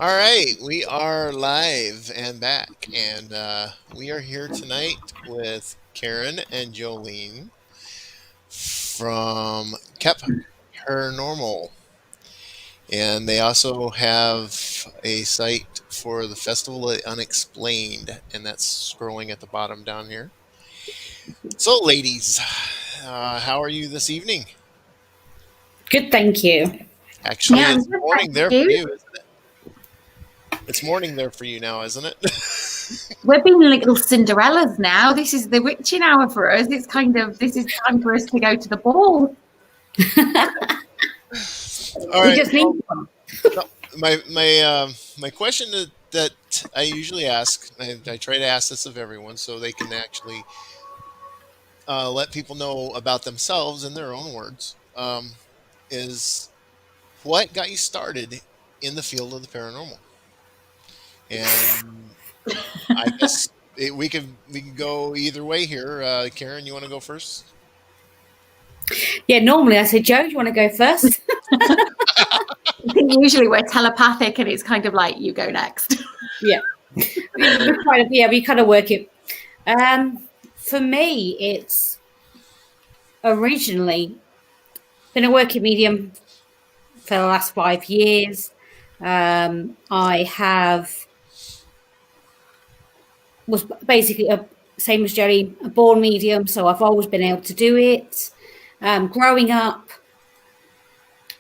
All right, we are live and back, and we are here tonight with Karen and Jolene from Keap Paranormal, and they also have a site for the Festival of Unexplained, and that's scrolling at the bottom down here. So, ladies, how are you this evening? Good, thank you. Actually, Yeah, it's good, morning there thank for you. you, isn't it? It's morning there for you now, isn't it? We're being little Cinderellas now. This is the witching hour for us. This is time for us to go to the ball. All We right. just need one. No, my question that I usually ask, I try to ask this of everyone, so they can actually let people know about themselves in their own words, is what got you started in the field of the paranormal? And I guess we can go either way here. Karen, you want to go first? Yeah, normally I say, Joe, do you want to go first? I think usually we're telepathic and it's kind of like, you go next. Yeah. We kind of work it. For me, it's originally been a working medium for the last 5 years. I was basically same as Jerry, a born medium, so I've always been able to do it. Growing up,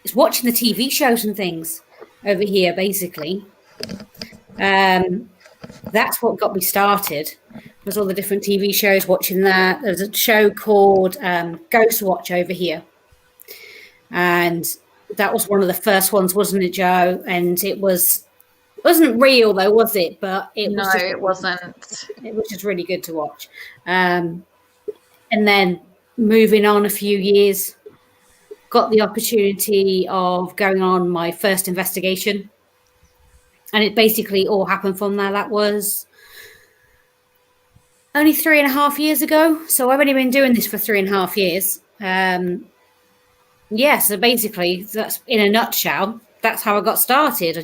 it's watching the TV shows and things over here, basically. That's what got me started. Was all the different TV shows, watching that. There's a show called Ghost Watch over here, and that was one of the first ones, wasn't it, Joe? And it wasn't real though, was it? But it was. No, just, it wasn't. It was just really good to watch. And then moving on a few years, got the opportunity of going on my first investigation. And it basically all happened from there. That was only 3.5 years ago. So I've only been doing this for 3.5 years. So basically, that's in a nutshell, that's how I got started.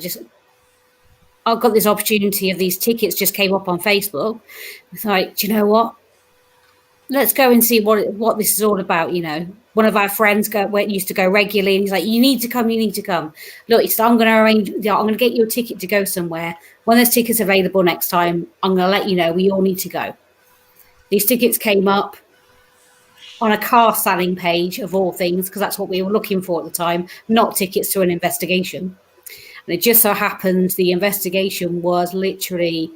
I got this opportunity of these tickets just came up on Facebook. It's like, do you know what? Let's go and see what this is all about. One of our friends used to go regularly, and he's like, you need to come. Look, he said, I'm going to arrange. I'm going to get you a ticket to go somewhere. When there's tickets available next time, I'm going to let you know. We all need to go. These tickets came up on a car selling page of all things, because that's what we were looking for at the time, not tickets to an investigation. And it just so happened the investigation was literally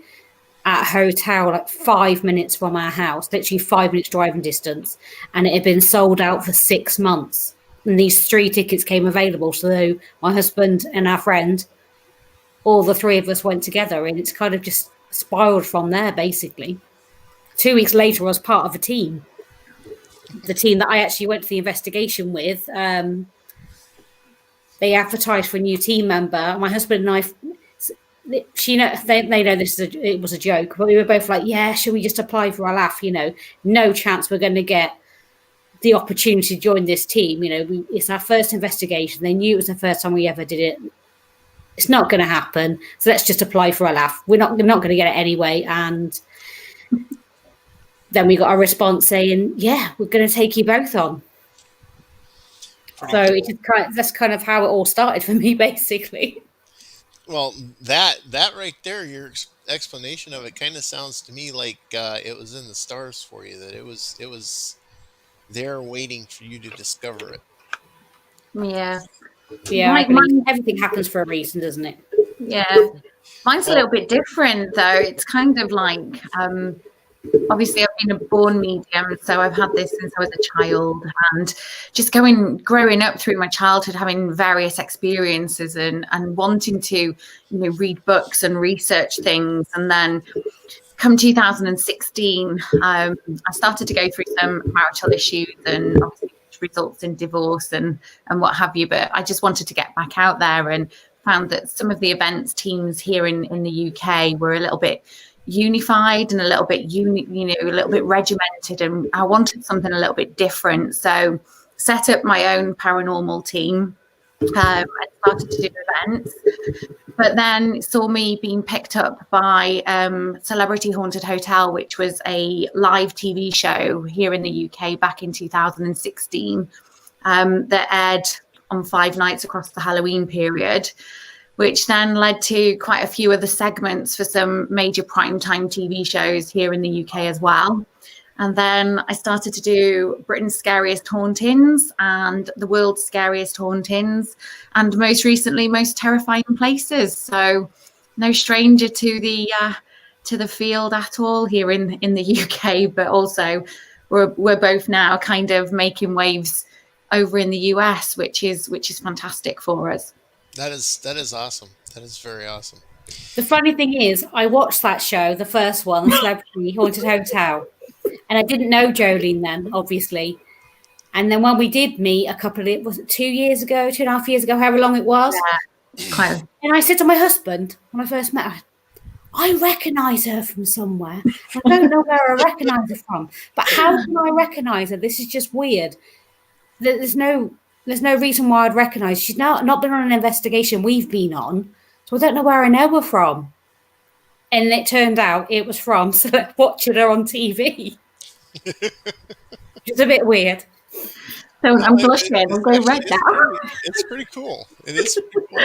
at a hotel like 5 minutes from our house, literally 5 minutes driving distance, and it had been sold out for 6 months. And these 3 tickets came available. So my husband and our friend, all the 3 of us went together, and it's kind of just spiraled from there, basically. 2 weeks later, I was part of a team. The team that I actually went to the investigation with, they advertised for a new team member. My husband and I, they know it was a joke, but we were both like, yeah, should we just apply for a laugh? No chance we're going to get the opportunity to join this team. It's our first investigation. They knew it was the first time we ever did it. It's not going to happen. So let's just apply for a laugh. We're not going to get it anyway. And then we got a response saying, yeah, we're going to take you both on. So that's kind of how it all started for me, basically. Well, that right there, your explanation of it kind of sounds to me like it was in the stars for you. That it was there waiting for you to discover it. Yeah. Yeah. Everything happens for a reason, doesn't it? Yeah. Mine's a little bit different, though. It's kind of like, obviously, I've been a born medium, so I've had this since I was a child, and just growing up through my childhood, having various experiences and wanting to, read books and research things. And then come 2016, I started to go through some marital issues, and obviously results in divorce and what have you. But I just wanted to get back out there, and found that some of the events teams here in the UK were a little bit unified and a little bit a little bit regimented, and I wanted something a little bit different. So set up my own paranormal team and started to do events. but then saw me being picked up by Celebrity Haunted Hotel, which was a live TV show here in the UK back in 2016 that aired on 5 nights across the Halloween period, which then led to quite a few other segments for some major primetime TV shows here in the UK as well. And then I started to do Britain's Scariest Hauntings and the World's Scariest Hauntings, and most recently, Most Terrifying Places. So no stranger to the field at all here in the UK, but also we're both now kind of making waves over in the US, which is fantastic for us. That is awesome. That is very awesome. The funny thing is, I watched that show, the first one, Celebrity Haunted Hotel, and I didn't know Jolene then, obviously. And then when we did meet was it 2 years ago, 2.5 years ago, however long it was? Yeah, and I said to my husband when I first met her, I recognise her from somewhere. I don't know where I recognise her from, but how can I recognise her? This is just weird. There's no reason why I'd recognise. She's not been on an investigation we've been on, so I don't know where I know her from. And it turned out it was from watching her on TV. It's a bit weird. So I'm blushing. I'm going red now. It's pretty cool. It is pretty cool.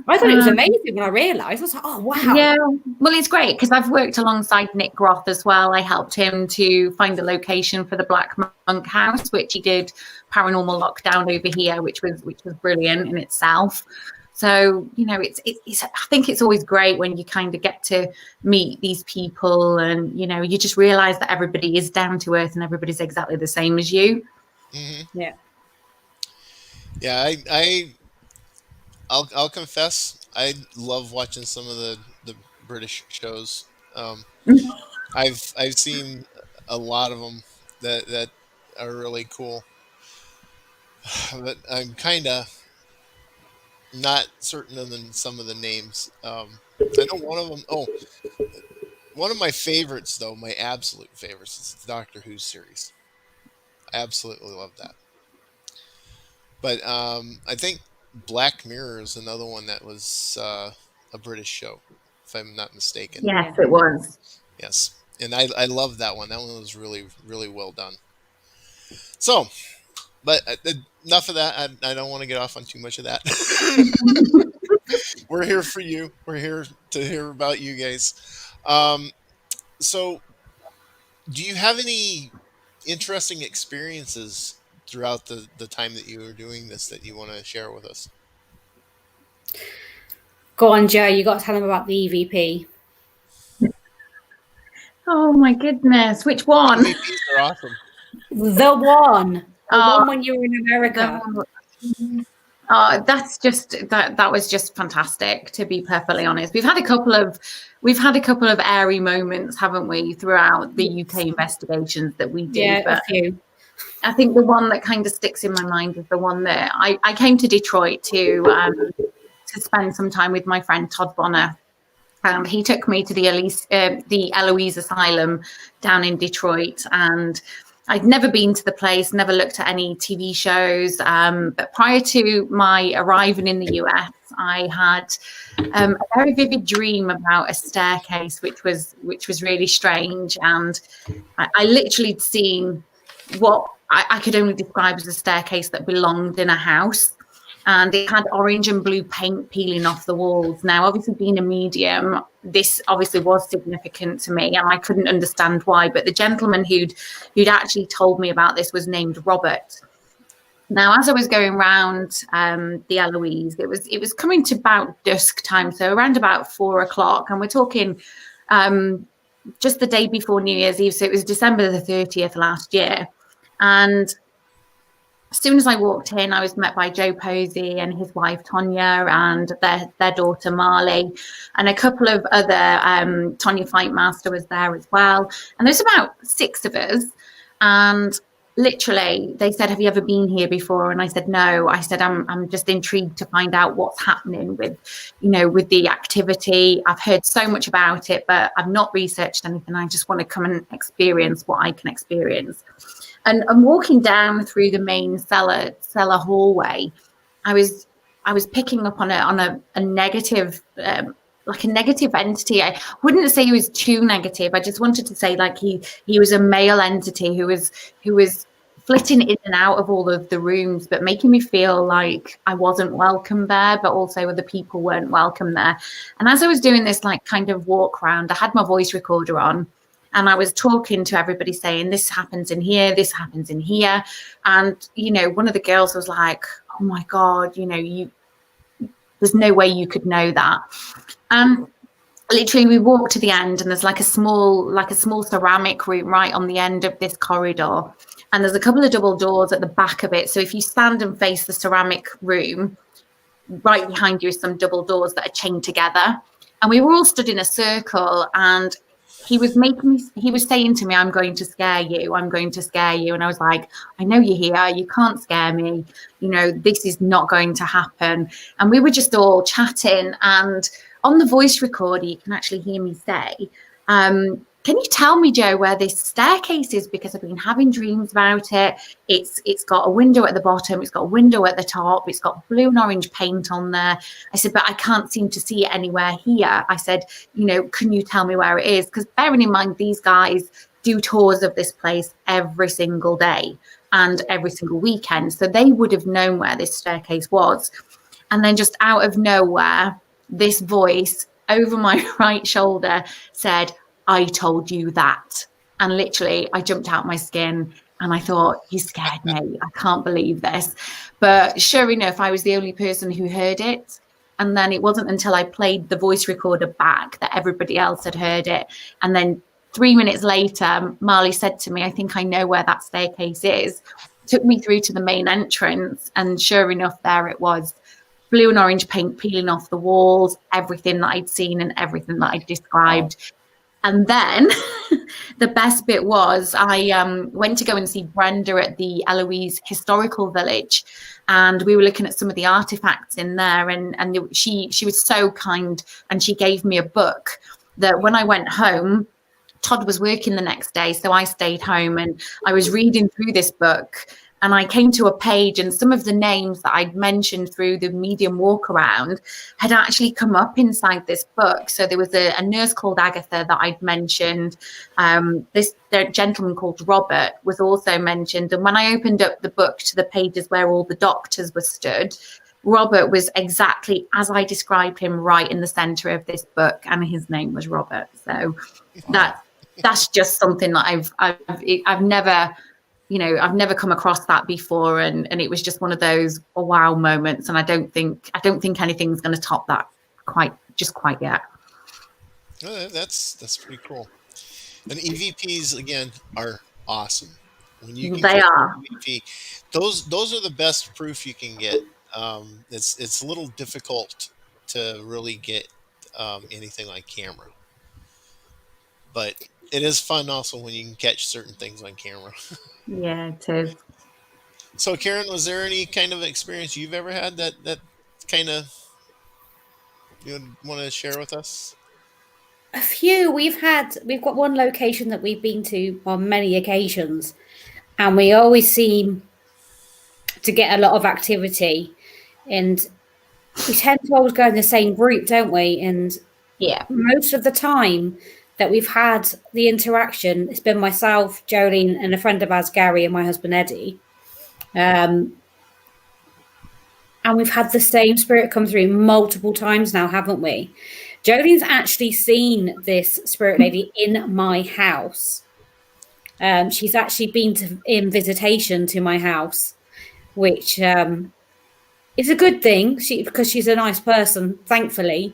I thought it was amazing when I realised. I was like, oh, wow. Yeah, well, it's great because I've worked alongside Nick Groth as well. I helped him to find the location for the Black Monk House, which he did paranormal lockdown over here, which was brilliant in itself. So, you know, it's I think it's always great when you kind of get to meet these people and, you know, you just realise that everybody is down to earth and everybody's exactly the same as you. Mm-hmm. Yeah. Yeah, I'll confess, I love watching some of the British shows. I've seen a lot of them that are really cool, but I'm kind of not certain of some of the names. I know one of them. Oh, one of my favorites, though, my absolute favorites, is the Doctor Who series. I absolutely love that. But I think Black Mirror is another one that was a British show, if I'm not mistaken. Yes, it was. Yes, and I love that one. That one was really, really well done. So, but enough of that. I don't want to get off on too much of that. We're here for you. We're here to hear about you guys. So, do you have any interesting experiences throughout the time that you were doing this that you want to share with us? Go on, Joe. You got to tell them about the EVP. Oh my goodness, which one? EVPs are awesome. The one when you were in America. That's just that was just fantastic, to be perfectly honest. We've had a couple of airy moments, haven't we, throughout the UK investigations that we do. Yeah, but a few. I think the one that kind of sticks in my mind is the one that I came to Detroit to spend some time with my friend Todd Bonner. He took me to the Eloise Asylum down in Detroit, and I'd never been to the place, never looked at any TV shows. But prior to my arriving in the US, I had a very vivid dream about a staircase, which was really strange. And I literally had seen what I could only describe as a staircase that belonged in a house. And it had orange and blue paint peeling off the walls. Now, obviously, being a medium, this obviously was significant to me, and I couldn't understand why. But the gentleman who'd actually told me about this was named Robert. Now, as I was going around the Eloise, it was coming to about dusk time, so around about 4 o'clock, and we're talking just the day before New Year's Eve. So it was December the 30th last year, and as soon as I walked in, I was met by Joe Posey and his wife Tonya and their daughter Marley, and a couple of other. Tonya Fightmaster was there as well, and there's about 6 of us. And literally, they said, "Have you ever been here before?" And I said, "No." I said, "I'm just intrigued to find out what's happening with the activity. I've heard so much about it, but I've not researched anything. I just want to come and experience what I can experience." And walking down through the main cellar hallway, I I was picking up on a negative, like a negative entity. I wouldn't say he was too negative. I just wanted to say like he was a male entity who was flitting in and out of all of the rooms, but making me feel like I wasn't welcome there, but also other people weren't welcome there. And as I was doing this like kind of walk around, I had my voice recorder on and I was talking to everybody saying, this happens in here, this happens in here. And, you know, one of the girls was like, oh my God, you know, there's no way you could know that. Literally we walked to the end and there's like a small ceramic room right on the end of this corridor. And there's a couple of double doors at the back of it. So if you stand and face the ceramic room, right behind you is some double doors that are chained together. And we were all stood in a circle and he was saying to me, I'm going to scare you. I'm going to scare you. And I was like, I know you're here. You can't scare me. You know, this is not going to happen. And we were just all chatting. And on the voice recorder, you can actually hear me say, can you tell me, Joe, where this staircase is? Because I've been having dreams about it. It's got a window at the bottom. It's got a window at the top. It's got blue and orange paint on there. I said, but I can't seem to see it anywhere here. I said, you know, can you tell me where it is? Because bearing in mind, these guys do tours of this place every single day and every single weekend. So they would have known where this staircase was. And then just out of nowhere, this voice over my right shoulder said, I told you that. And literally I jumped out my skin and I thought, you scared me. I can't believe this. But sure enough, I was the only person who heard it. And then it wasn't until I played the voice recorder back that everybody else had heard it. And then 3 minutes later, Marley said to me, I think I know where that staircase is. Took me through to the main entrance. And sure enough, there it was. Blue and orange paint peeling off the walls, everything that I'd seen and everything that I'd described. Wow. And then the best bit was I went to go and see Brenda at the Eloise Historical Village. And we were looking at some of the artifacts in there. And she was so kind. And she gave me a book that when I went home, Todd was working the next day. So I stayed home and I was reading through this book. And I came to a page and some of the names that I'd mentioned through the medium walk around had actually come up inside this book. So there was a nurse called Agatha that I'd mentioned. This gentleman called Robert was also mentioned. And when I opened up the book to the pages where all the doctors were stood, Robert was exactly as I described him right in the center of this book. And his name was Robert. So that's just something that I've never... You know, I've never come across that before, and it was just one of those wow moments. And I don't think anything's going to top that quite yet. Oh, that's pretty cool. And EVPs again are awesome. When you can They are. EVP, those are the best proof you can get. It's a little difficult to really get anything like camera, but it is fun also when you can catch certain things on camera. Yeah, it is. So, Karen, was there any kind of experience you've ever had that kind of you would want to share with us? A few. We've got one location that we've been to on many occasions, and we always seem to get a lot of activity. And we tend to always go in the same group, don't we? And yeah, most of the time that we've had the interaction, it's been myself, Jolene, and a friend of ours, Gary, and my husband, Eddie. And we've had the same spirit come through multiple times now, haven't we? Jolene's actually seen this spirit lady in my house. She's actually been in visitation to my house, which is a good thing because she's a nice person, thankfully.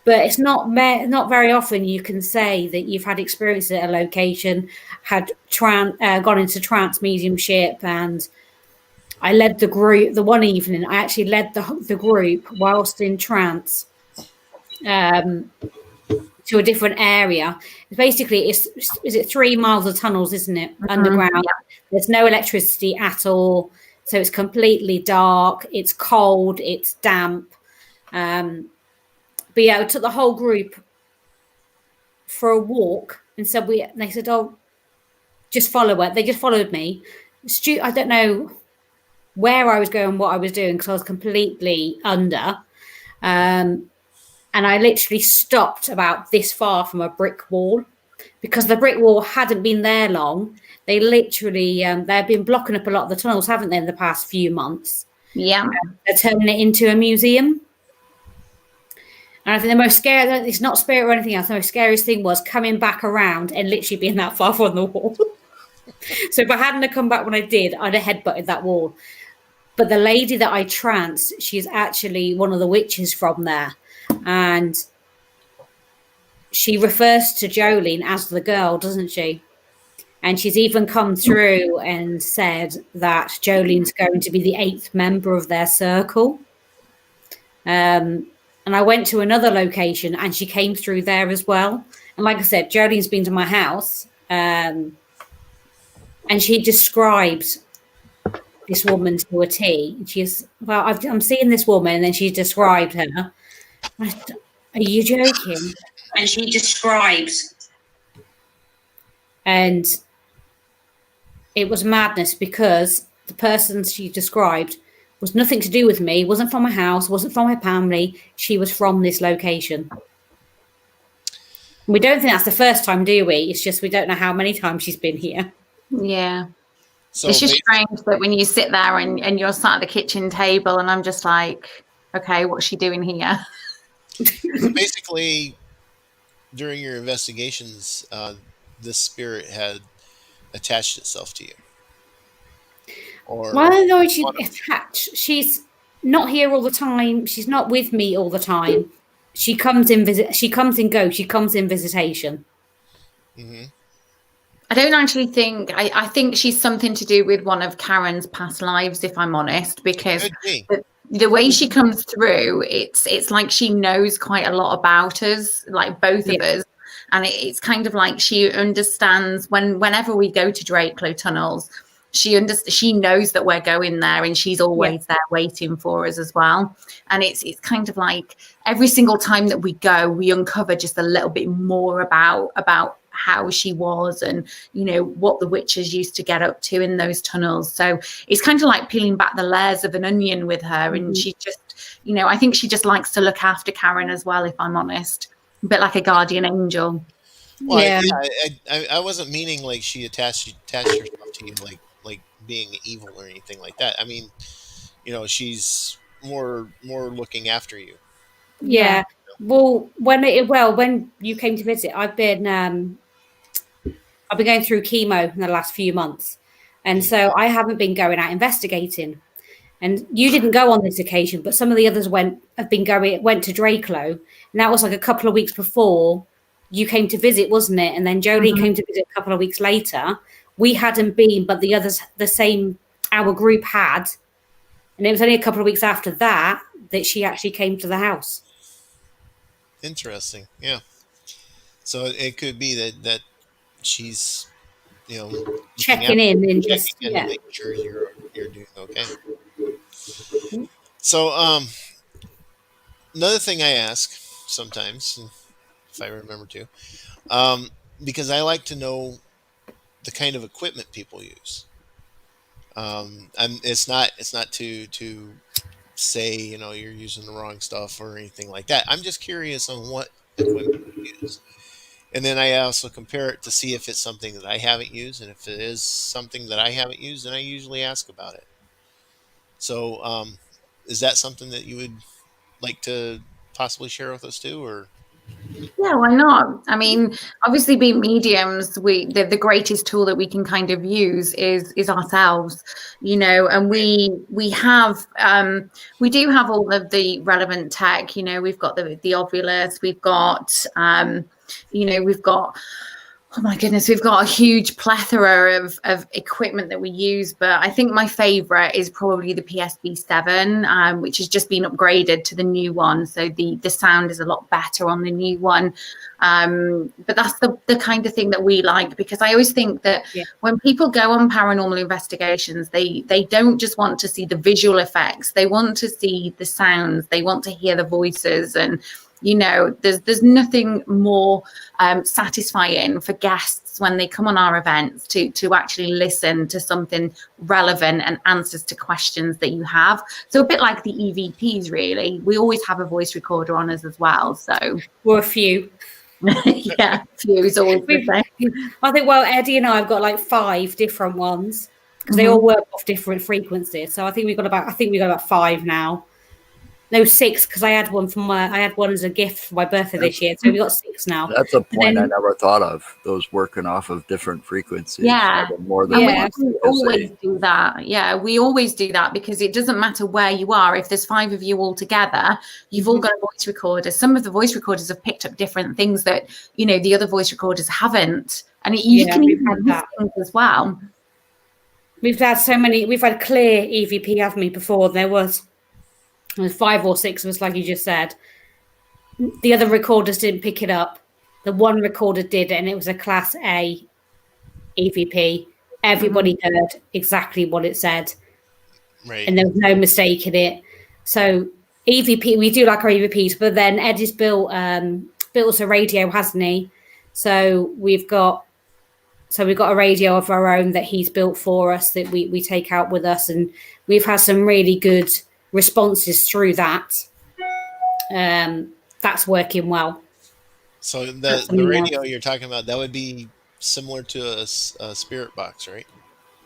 But it's not very often you can say that you've had experience at a location, had gone into trance mediumship, and I led the group. The one evening, I actually led the group whilst in trance to a different area. Basically, is it 3 miles of tunnels, isn't it? Mm-hmm. Underground. Yeah. There's no electricity at all, so it's completely dark. It's cold. It's damp. But yeah, we took the whole group for a walk, and so they said, "Oh, just follow her." They just followed me. I don't know where I was going, what I was doing, because I was completely under. And I literally stopped about this far from a brick wall, because the brick wall hadn't been there long. They literally, they've been blocking up a lot of the tunnels, haven't they, in the past few months? Yeah. They're turning it into a museum. And I think the most scary, it's not spirit or anything else, the most scariest thing was coming back around and literally being that far from the wall. So if I hadn't have come back when I did, I'd have headbutted that wall. But the lady that I tranced, she's actually one of the witches from there. And she refers to Jolene as the girl, doesn't she? And she's even come through and said that Jolene's going to be the 8th member of their circle. And I went to another location and she came through there as well. And like I said, Jolene's been to my house, and she describes this woman to a T. She's, well, I'm seeing this woman, and then she described her. Are you joking? And she describes. And it was madness, because the person she described was nothing to do with me, wasn't from my house, wasn't from my family. She was from this location. We don't think that's the first time, do we? It's just we don't know how many times she's been here. Yeah. So it's just strange that when you sit there and you're sat at the kitchen table, and I'm just like, okay, what's she doing here? So basically, during your investigations, this spirit had attached itself to you. Or well, I don't know if she's attached. She's not here all the time. She's not with me all the time. She comes in visit. She comes and goes. She comes in visitation. Mm-hmm. I don't actually think. I think she's something to do with one of Karen's past lives, if I'm honest, because the way she comes through, it's like she knows quite a lot about us, like both of us. And it's kind of like she understands whenever we go to Drakelow tunnels, she knows that we're going there, and she's always there waiting for us as well. And it's kind of like every single time that we go, we uncover just a little bit more about how she was, and what the witches used to get up to in those tunnels. So it's kind of like peeling back the layers of an onion with her. And she just, I think she just likes to look after Karen as well, if I'm honest. A bit like a guardian angel. Well, I wasn't meaning like she attached herself to you like being evil or anything like that. I mean, she's more looking after you. Yeah. Well, when you came to visit, I've been going through chemo in the last few months, and so I haven't been going out investigating. And you didn't go on this occasion, but some of the others went to Drakelow, and that was like a couple of weeks before you came to visit, wasn't it? And then Jolene came to visit a couple of weeks later. We hadn't been, but the others, our group had, and it was only a couple of weeks after that she actually came to the house. Interesting, yeah. So it could be that she's, checking in and just making sure you're doing okay. So another thing I ask sometimes, if I remember to, because I like to know the kind of equipment people use. It's not to say you're using the wrong stuff or anything like that. I'm just curious on what equipment you use, and then I also compare it to see if it's something that I haven't used, and if it is something that I haven't used, then I usually ask about it. So, is that something that you would like to possibly share with us too, or? Yeah, why not? I mean, obviously, being mediums, the greatest tool that we can kind of use is ourselves, and we do have all of the relevant tech. We've got the Ovulus, we've got we've got. Oh my goodness, we've got a huge plethora of equipment that we use, but I think my favorite is probably the PSB7, which has just been upgraded to the new one. So the sound is a lot better on the new one. But that's the kind of thing that we like, because I always think that when people go on paranormal investigations, they don't just want to see the visual effects. They want to see the sounds. They want to hear the voices. And there's nothing more satisfying for guests when they come on our events to actually listen to something relevant and answers to questions that you have. So a bit like the EVPs, really. We always have a voice recorder on us as well. So or a few. Yeah, few is always the same. I think, well, Eddie and I have got like 5 different ones because they all work off different frequencies. So I think we got about 5 now. No, 6, because I had one as a gift for my birthday this year. So we got 6 now. That's a point I never thought of. Those working off of different frequencies. Yeah, more than we always do that. Yeah, we always do that because it doesn't matter where you are. If there's 5 of you all together, you've all got a voice recorder. Some of the voice recorders have picked up different things that the other voice recorders haven't, and you can even have that as well. We've had so many. We've had clear EVP, haven't we? Before there was 5 or 6 of us, like you just said. The other recorders didn't pick it up. The one recorder did, and it was a Class A EVP. Everybody heard exactly what it said, right? And there was no mistake in it. So EVP, we do like our EVPs, but then Eddie's built us a radio, hasn't he? So we've got a radio of our own that he's built for us that we take out with us, and we've had some really good responses through that. That's working well. So the radio you're talking about, that would be similar to a spirit box, right?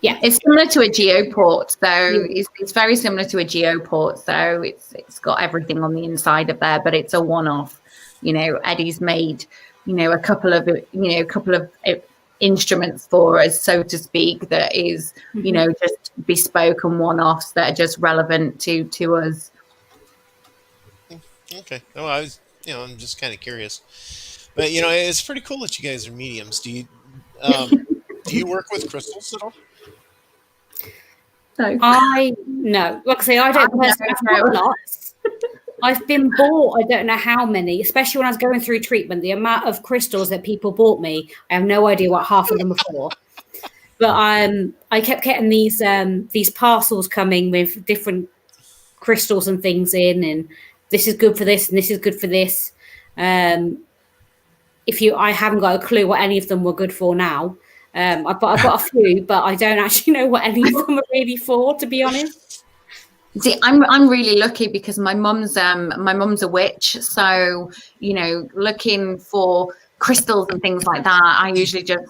Yeah, it's similar to a geoport. So it's very similar to a geoport. So it's got everything on the inside of there, but it's a one-off. Eddie's made a couple of instruments for us, so to speak, that is just bespoke and one-offs that are just relevant to us. Okay. Well, I'm just kind of curious, but it's pretty cool that you guys are mediums. Do you work with crystals at all? No. Like I say, I don't personally have lots. I've been bought, I don't know how many, especially when I was going through treatment, the amount of crystals that people bought me, I have no idea what half of them are for. But I kept getting these parcels coming with different crystals and things in, and this is good for this, and this is good for this. I haven't got a clue what any of them were good for now. I've got a few, but I don't actually know what any of them are really for, to be honest. See, I'm really lucky because my mum's a witch, so looking for crystals and things like that, I usually just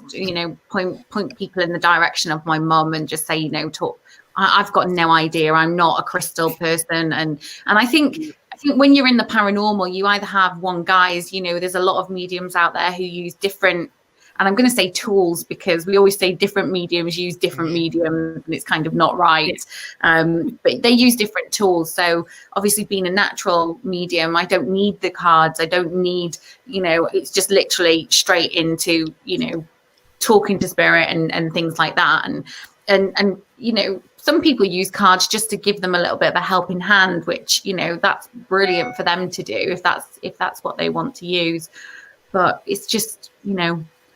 point people in the direction of my mum and just say talk. I've got no idea. I'm not a crystal person, and I think when you're in the paranormal, you either have one guys. There's a lot of mediums out there who use different. And I'm going to say tools because we always say different mediums use different mediums, and it's kind of not right. But they use different tools. So obviously being a natural medium, I don't need the cards. I don't need, it's just literally straight into, talking to spirit and things like that. And some people use cards just to give them a little bit of a helping hand, which, that's brilliant for them to do if that's what they want to use. But it's just,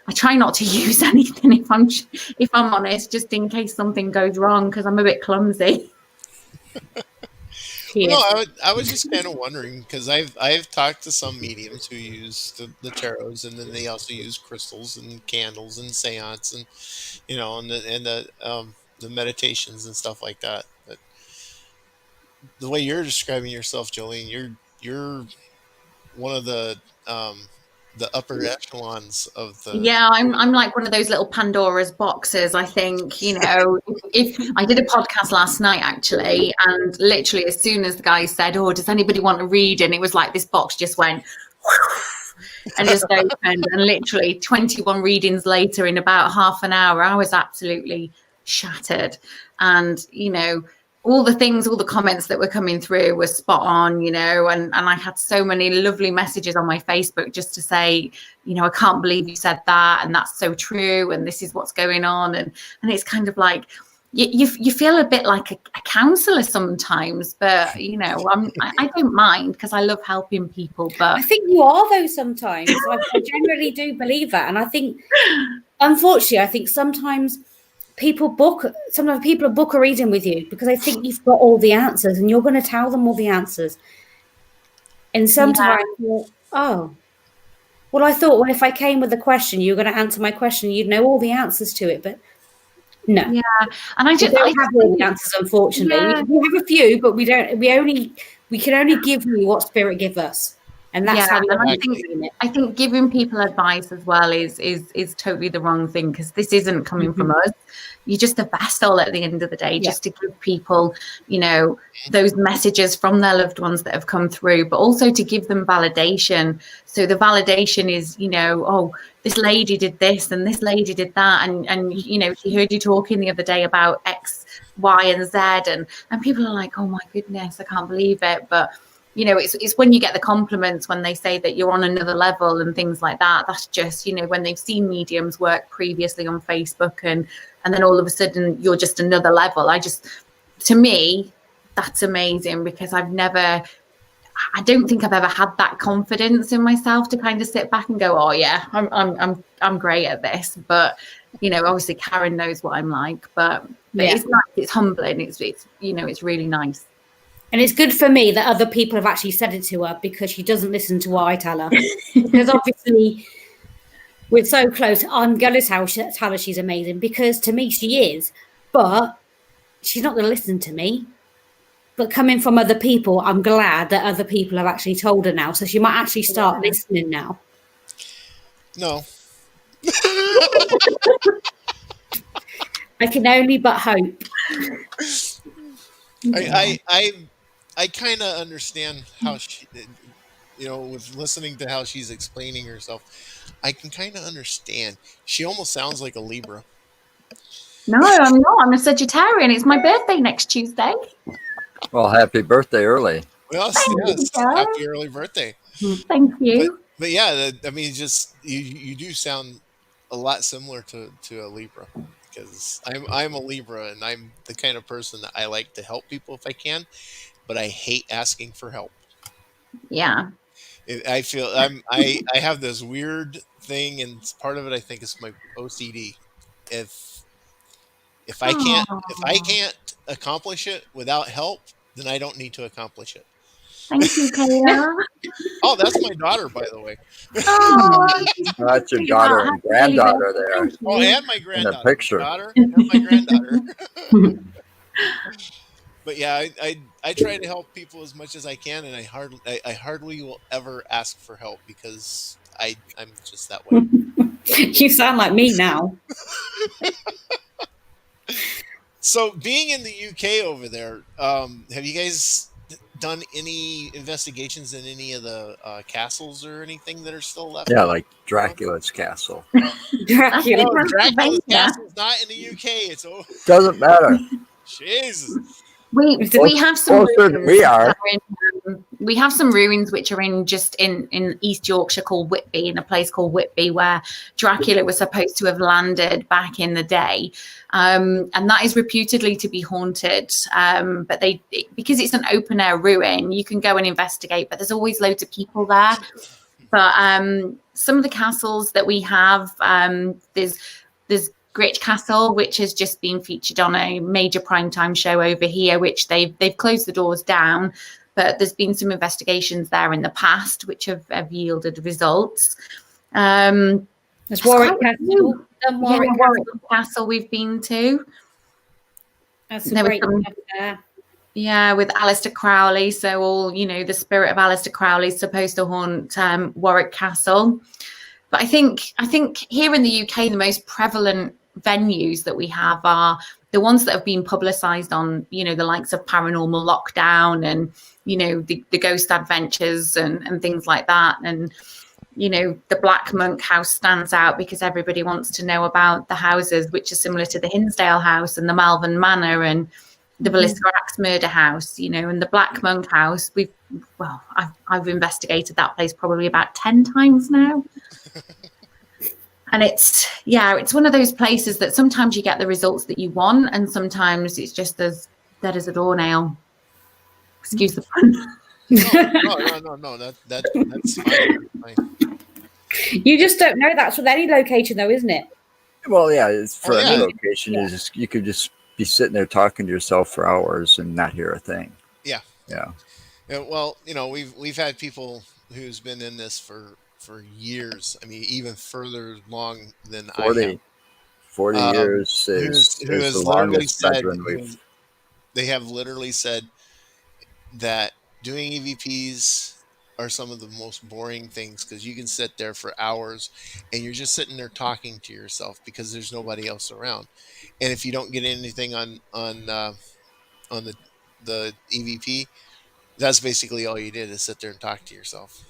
I try not to use anything if I'm honest, just in case something goes wrong, because I'm a bit clumsy. No, I was just kind of wondering because I've talked to some mediums who use the tarots, and then they also use crystals and candles and seance and the meditations and stuff like that. But the way you're describing yourself, Jolene, you're one of the upper echelons of the. Yeah, I'm like one of those little Pandora's boxes. I think if I did a podcast last night actually, and literally as soon as the guy said, "Oh, does anybody want to read?" and it was like this box just went and just opened, and literally 21 readings later, in about half an hour, I was absolutely shattered. And all the comments that were coming through were spot on, and I had so many lovely messages on my Facebook just to say, I can't believe you said that, and that's so true, and this is what's going on, and it's kind of like you feel a bit like a counselor sometimes, but I don't mind because I love helping people. But I think you are though sometimes. I generally do believe that, and I think, unfortunately, sometimes people book a reading with you because they think you've got all the answers and you're going to tell them all the answers. And sometimes Oh. Well, I thought, well, if I came with a question, you were going to answer my question. You'd know all the answers to it, but no. Yeah, and I We just, don't I have just all the think, answers, unfortunately. yeah, We have a few, but we don't. We can only give you what spirit give us, and that's yeah, how we and are Exactly. doing it. I think giving people advice as well is totally the wrong thing, because this isn't coming from us. You're just a vessel at the end of the day, Yeah. just to give people, you know, those messages from their loved ones that have come through, but also to give them validation. So the validation is, you know, oh, this lady did this and this lady did that, and you know, she heard you talking the other day about X, Y, and Z, and people are like, oh my goodness, I can't believe it. But you know, it's when you get the compliments, when they say that you're on another level and things like that. That's just, you know, when they've seen mediums work previously on Facebook, and then all of a sudden you're just another level. To me, that's amazing, because I don't think I've ever had that confidence in myself to kind of sit back and go, oh yeah, I'm great at this. But you know, obviously Karen knows what I'm like, but Yeah. it's nice, it's humbling, it's you know, it's really nice. And it's good for me that other people have actually said it to her, because she doesn't listen to what I tell her. Because obviously we're so close. I'm going to tell her she's amazing, because to me she is, but she's not going to listen to me. But coming from other people, I'm glad that other people have actually told her now. So she might actually start listening now. No. I can only but hope. I kind of understand how she, you know, with listening to how she's explaining herself, I can kind of understand. She almost sounds like a Libra. No, I'm not. I'm a Sagittarian. It's my birthday next Tuesday. Well, happy birthday early. Yes, yes. Happy early birthday. Thank you. But yeah, I mean, just you do sound a lot similar to a Libra, because I'm a Libra, and I'm the kind of person that I like to help people if I can, but I hate asking for help. Yeah. I feel I have this weird thing, and part of it I think is my OCD. If if I can't accomplish it without help, then I don't need to accomplish it. Thank you, Kayla. Oh, that's my daughter, by the way. Oh, That's your daughter and granddaughter there Oh, and my in the granddaughter. picture. Daughter and my granddaughter. But yeah, I try to help people as much as I can, and I hardly will ever ask for help, because I'm just that way. You sound like me now. So, being in the UK over there, have you guys done any investigations in any of the castles or anything that are still left? Yeah, like Dracula's castle. Dracula. No, Dracula's Yeah. castle's not in the UK. It's Doesn't matter. Jesus. We have some Closer than ruins we are. that we have some ruins which are in East Yorkshire, called Whitby, in a place called Whitby, where Dracula was supposed to have landed back in the day, and that is reputedly to be haunted. But because it's an open air ruin, you can go and investigate, but there's always loads of people there. But some of the castles that we have, there's Gritch Castle, which has just been featured on a major primetime show over here, which they've closed the doors down, but there's been some investigations there in the past which have yielded results. There's Warwick Castle. Warwick Castle we've been to. That's a great one there. Yeah, with Aleister Crowley. So all, you know, the spirit of Aleister Crowley is supposed to haunt Warwick Castle. But I think here in the UK, the most prevalent venues that we have are the ones that have been publicised on, you know, the likes of Paranormal Lockdown and, you know, the Ghost Adventures and things like that. And, you know, the Black Monk House stands out because everybody wants to know about the houses, which are similar to the Hinsdale House and the Malvern Manor and the Velisca Axe Murder House, you know, and the Black Monk House. I've investigated that place probably about 10 times now. And it's one of those places that sometimes you get the results that you want, and sometimes it's just as dead as a doornail. Excuse the pun. No. That's fine. You just don't know. That's with any location, though, isn't it? Well, yeah, it's for any yeah. location. You could just be sitting there talking to yourself for hours and not hear a thing. Yeah. Yeah. Well, you know, we've had people who's been in this for years. I mean, even further long than I 40, have. 40 years Who is the has literally longest said, veteran we've. they have literally said that doing EVPs are some of the most boring things because you can sit there for hours and you're just sitting there talking to yourself because there's nobody else around. And if you don't get anything on the EVP, that's basically all you did is sit there and talk to yourself.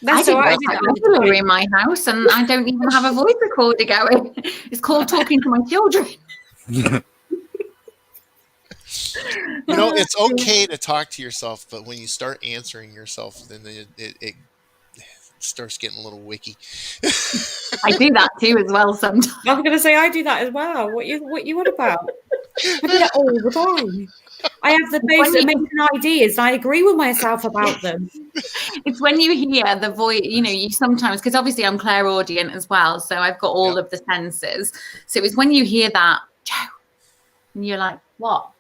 I That's do all right. I that did quite that all the regularly time. in my house, and I don't even have a voice recorder going. It's called talking to my children. You know, it's okay to talk to yourself, but when you start answering yourself, then it starts getting a little wiki. I do that too as well sometimes. I was going to say I do that as well. What you want about? I do that all the time. I have the most amazing ideas. I agree with myself about them. It's when you hear the voice, you sometimes, because obviously I'm clairaudient as well, so I've got all of the senses. So it's when you hear that, Joe, and you're like, what?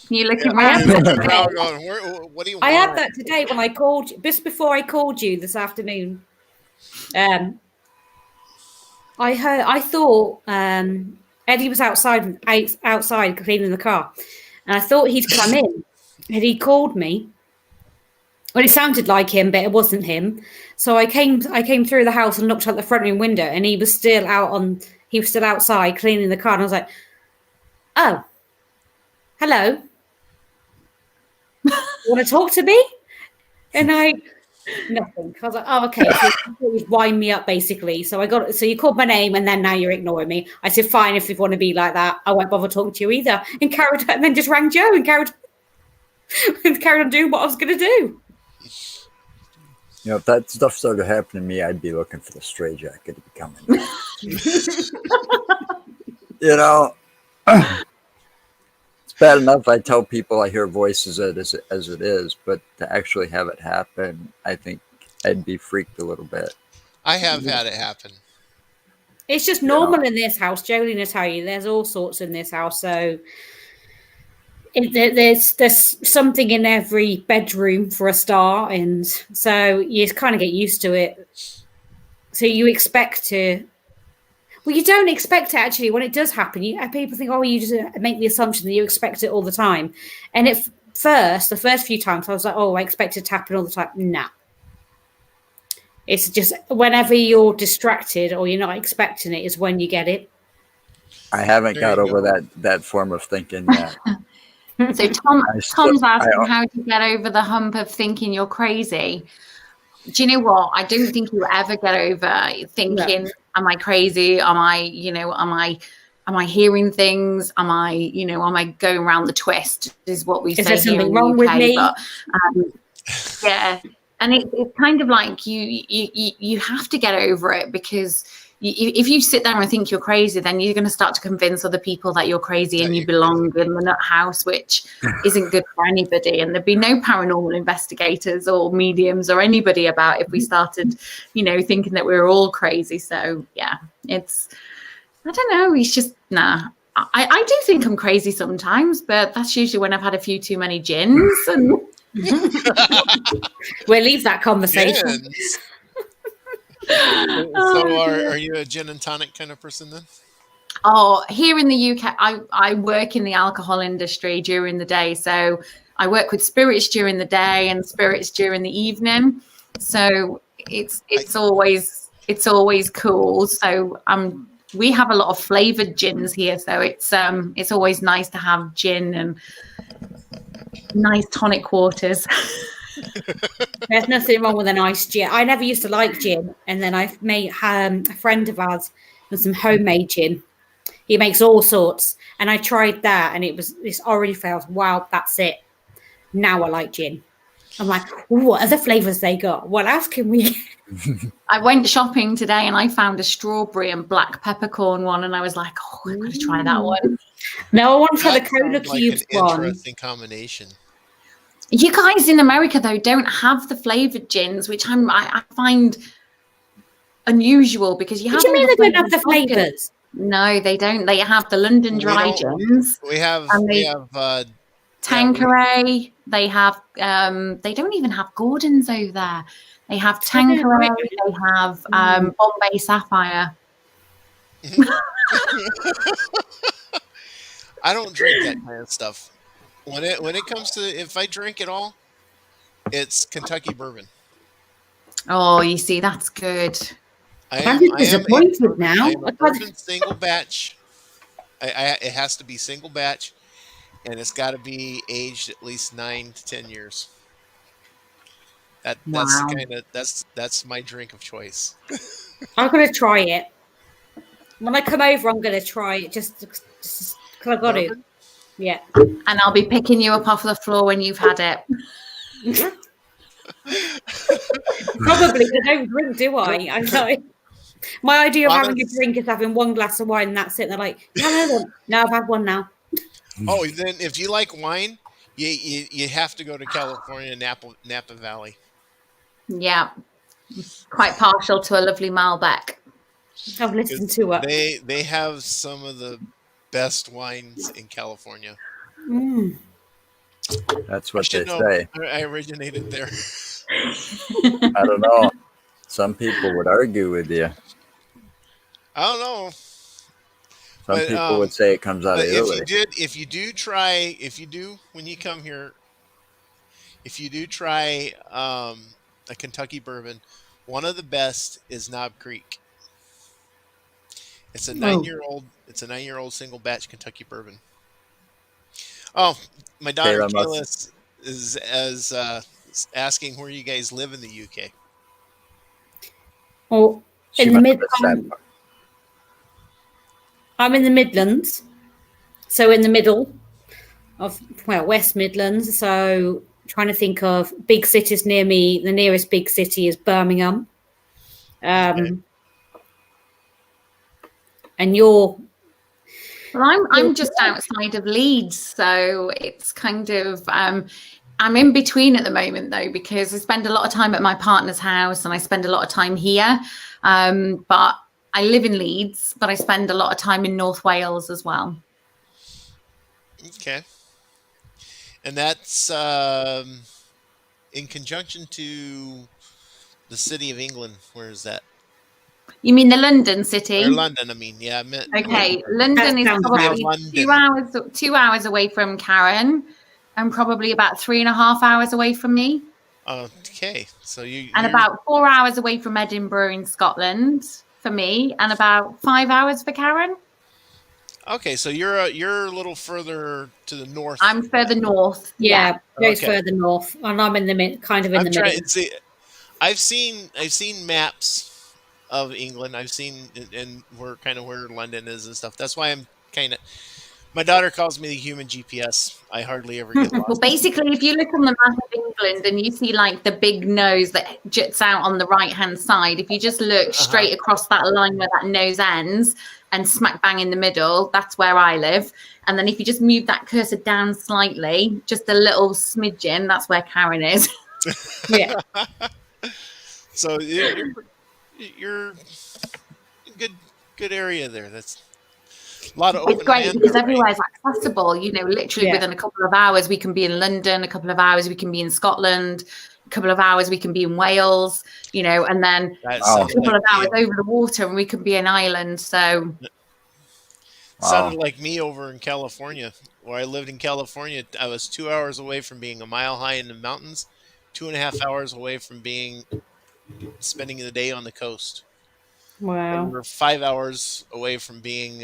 And you're looking around. What do you want? I had that today when I called you, just before I called you this afternoon. I thought Eddie was outside cleaning the car, and I thought he'd come in, and he called me. Well, it sounded like him, but it wasn't him. So I came through the house and looked out the front room window, and he was still outside cleaning the car, and I was like, "Oh, hello. You want to talk to me?" And nothing. I was like, "Oh, okay." So he'd wind me up basically. So you called my name, and then now you're ignoring me. I said, "Fine, if you want to be like that, I won't bother talking to you either." And and then just rang Joe and carried on doing what I was going to do. If that stuff started happening to me, I'd be looking for the stray jacket to be coming. It's bad enough I tell people I hear voices as it is, but to actually have it happen, I think I'd be freaked a little bit. I have had it happen. It's just normal in this house. Jolene will tell you, there's all sorts in this house. So there's something in every bedroom for a start, and so you kind of get used to it. So you expect to. Well, you don't expect it actually when it does happen. People think, oh, you just make the assumption that you expect it all the time. And the first few times, I was like, oh, I expect it to happen all the time. Nah. It's just whenever you're distracted or you're not expecting it is when you get it. I haven't got over that form of thinking yet. So Tom's asking how to get over the hump of thinking you're crazy. Do you know what? I don't think you ever get over thinking, am I crazy? Am I hearing things? Am I going around the twist? Is what we say. Is there something here in wrong the UK, with me? But, yeah. And it's kind of like you have to get over it, because if you sit there and think you're crazy, then you're going to start to convince other people that you're crazy and you belong in the nut house, which isn't good for anybody. And there'd be no paranormal investigators or mediums or anybody about if we started, thinking that we were all crazy. So yeah, I don't know. It's just, nah. I do think I'm crazy sometimes, but that's usually when I've had a few too many gins. And we'll leave that conversation. So are you a gin and tonic kind of person then? Oh, here in the UK, I work in the alcohol industry during the day. So I work with spirits during the day and spirits during the evening. So it's always cool. So we have a lot of flavored gins here. So it's always nice to have gin and nice tonic waters. There's nothing wrong with a nice gin. I never used to like gin, and then I've made a friend of ours with some homemade gin. He makes all sorts, and I tried that, and it's already felt, wow, that's it. Now I like gin. I'm like, what other flavors they got? What else can we get? I went shopping today and I found a strawberry and black peppercorn one, and I was like, oh, I'm going to try that one. No, I want to try the That Cola sounds like Cubes an one. interesting combination. You guys in America, though, don't have the flavored gins, which I find unusual, because you have. What do you mean they don't have the flavors? No, they don't. They have the London Dry gins. We have Tanqueray. They have. They don't even have Gordons over there. They have Tanqueray. They have Bombay Sapphire. I don't drink that kind of stuff. When it comes to, if I drink at all, it's Kentucky bourbon. Oh, you see, that's good. I'm disappointed now. I am a bourbon single batch. It has to be single batch, and it's got to be aged at least 9 to 10 years. That's my drink of choice. I'm gonna try it. When I come over, I'm gonna try it. Just because I got to. Yeah. And I'll be picking you up off the floor when you've had it. Probably. I don't drink, do I? I know. My idea of having a drink is having one glass of wine and that's it. And they're like, no, I've had one now. Oh, then if you like wine, you have to go to California, Napa Valley. Yeah. Quite partial to a lovely Malbec. I've listened to it. They have some of the best wines in California. That's what they say. I originated there. I don't know. Some people would argue with you. I don't know. Some people would say it comes out of Italy. If you do when you come here, if you do try a Kentucky bourbon, one of the best is Knob Creek. It's a 9-year-old. It's a 9-year-old single batch Kentucky bourbon. Oh, my daughter Kayla is asking where you guys live in the UK. Well, I'm in the Midlands, so in the middle of West Midlands. So trying to think of big cities near me. The nearest big city is Birmingham. And you're... Well, I'm just outside of Leeds, so it's kind of... I'm in between at the moment, though, because I spend a lot of time at my partner's house and I spend a lot of time here. But I live in Leeds, but I spend a lot of time in North Wales as well. Okay. And that's in conjunction to the City of England. Where is that? You mean the London city? Or London, I mean. Yeah, I meant. Okay, London is probably 2 hours away from Karen, and probably about 3.5 hours away from me. Okay, so you're about 4 hours away from Edinburgh in Scotland for me, and about 5 hours for Karen. Okay, so you're a little further to the north. I'm further north. Yeah, goes further north, and I'm in the middle. I've seen maps of England. I've seen and where London is and stuff. That's why I'm kind of. My daughter calls me the human GPS. I hardly ever get lost. Well, basically, if you look on the map of England and you see like the big nose that juts out on the right-hand side, if you just look straight across that line where that nose ends and smack bang in the middle, that's where I live. And then if you just move that cursor down slightly, just a little smidgen, that's where Karen is. Yeah. So you're good area there. That's a lot of open. It's great because everywhere is accessible. Literally within a couple of hours we can be in London, a couple of hours we can be in Scotland, a couple of hours we can be in Wales, and then a couple of hours over the water and we can be in Ireland. So sounded like me over in California. Where I lived in California, I was 2 hours away from being a mile high in the mountains, 2.5 hours away from spending the day on the coast. Wow. And we're 5 hours away from being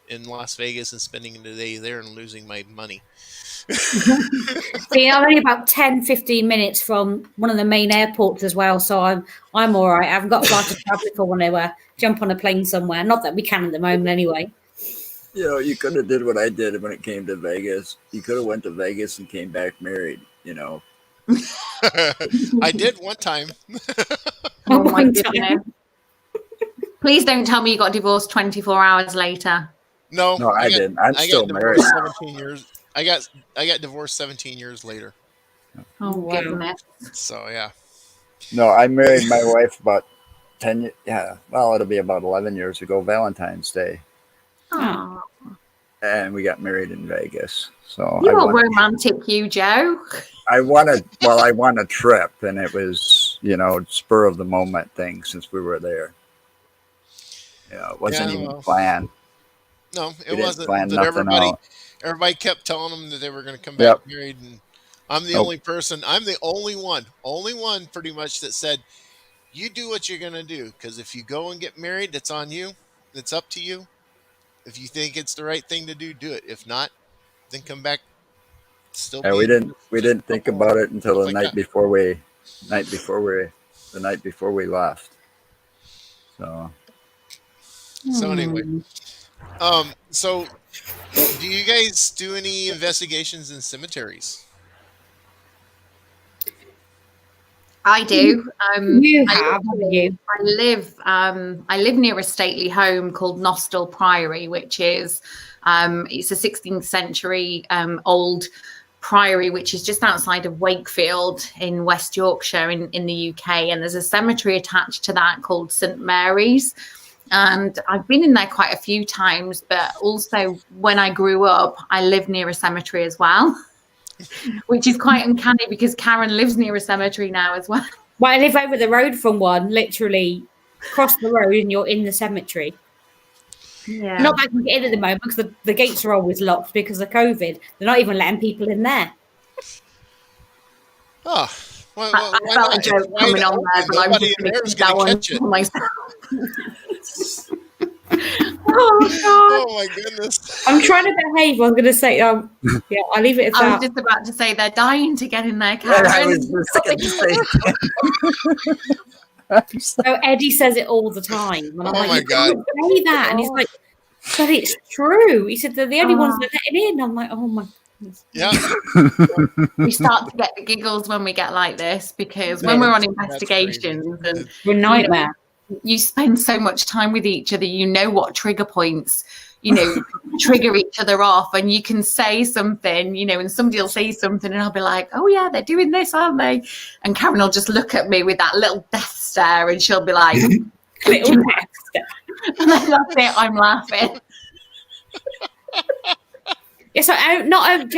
in Las Vegas and spending the day there and losing my money. See, I'm only about 10-15 minutes from one of the main airports as well, so I'm all right. I haven't got a flight to travel for when I jump on a plane somewhere. Not that we can at the moment anyway. You could have did what I did when it came to Vegas. You could have went to Vegas and came back married, I did one time. Oh my goodness. Please don't tell me you got divorced 24 hours later. No, I didn't. I'm still married. 17 years. I got divorced 17 years later. Oh goodness. So yeah. No, I married my wife about 10. Yeah, well, it'll be about 11 years ago. Valentine's Day. Oh. and we got married in Vegas. So You're romantic, you, Joe. I won a trip, and it was, spur of the moment thing since we were there. It wasn't even planned. No, it We wasn't. plan But nothing out. everybody kept telling them that they were going to come back Yep. married, and I'm the Nope. only person. I'm the only one, pretty much, that said, "You do what you're going to do, because if you go and get married, it's on you. It's up to you. If you think it's the right thing to do, do it. If not, then come back." Still, Yeah, we didn't think about it until the like night that. before we left. So anyway, so do you guys do any investigations in cemeteries? I do. You have, haven't you? I live near a stately home called Nostell Priory, which is it's a 16th century old priory, which is just outside of Wakefield in West Yorkshire in the UK. And there's a cemetery attached to that called St Mary's. And I've been in there quite a few times, but also when I grew up, I lived near a cemetery as well, which is quite uncanny because Karen lives near a cemetery now as well. Well, I live over the road from one, literally cross the road and you're in the cemetery. Yeah. Not that I can get in at the moment because the gates are always locked because of COVID. They're not even letting people in there. Oh, well, I felt a joke coming on there, but I'm just going to keep that one for myself. Oh, God. Oh, my goodness. I'm trying to behave. I was going to say, yeah, I'll leave it at I that. was just about to say they're dying to get in there, Yeah, Karen. I was just gonna say. So Eddie says it all the time. And I'm Oh, like, my you can't God. say that. And he's like, but it's true. He said they're the only ones that are letting in. I'm like, oh my goodness. Yeah. We start to get the giggles when we get like this because when we're on investigations and We're a nightmare. you spend so much time with each other, you know what trigger points, trigger each other off, and you can say something, and somebody will say something and I'll be like, oh yeah, they're doing this, aren't they? And Karen will just look at me with that little death stare and she'll be like, Little death stare. and then that's it, I'm laughing. Yeah, so Jolene's not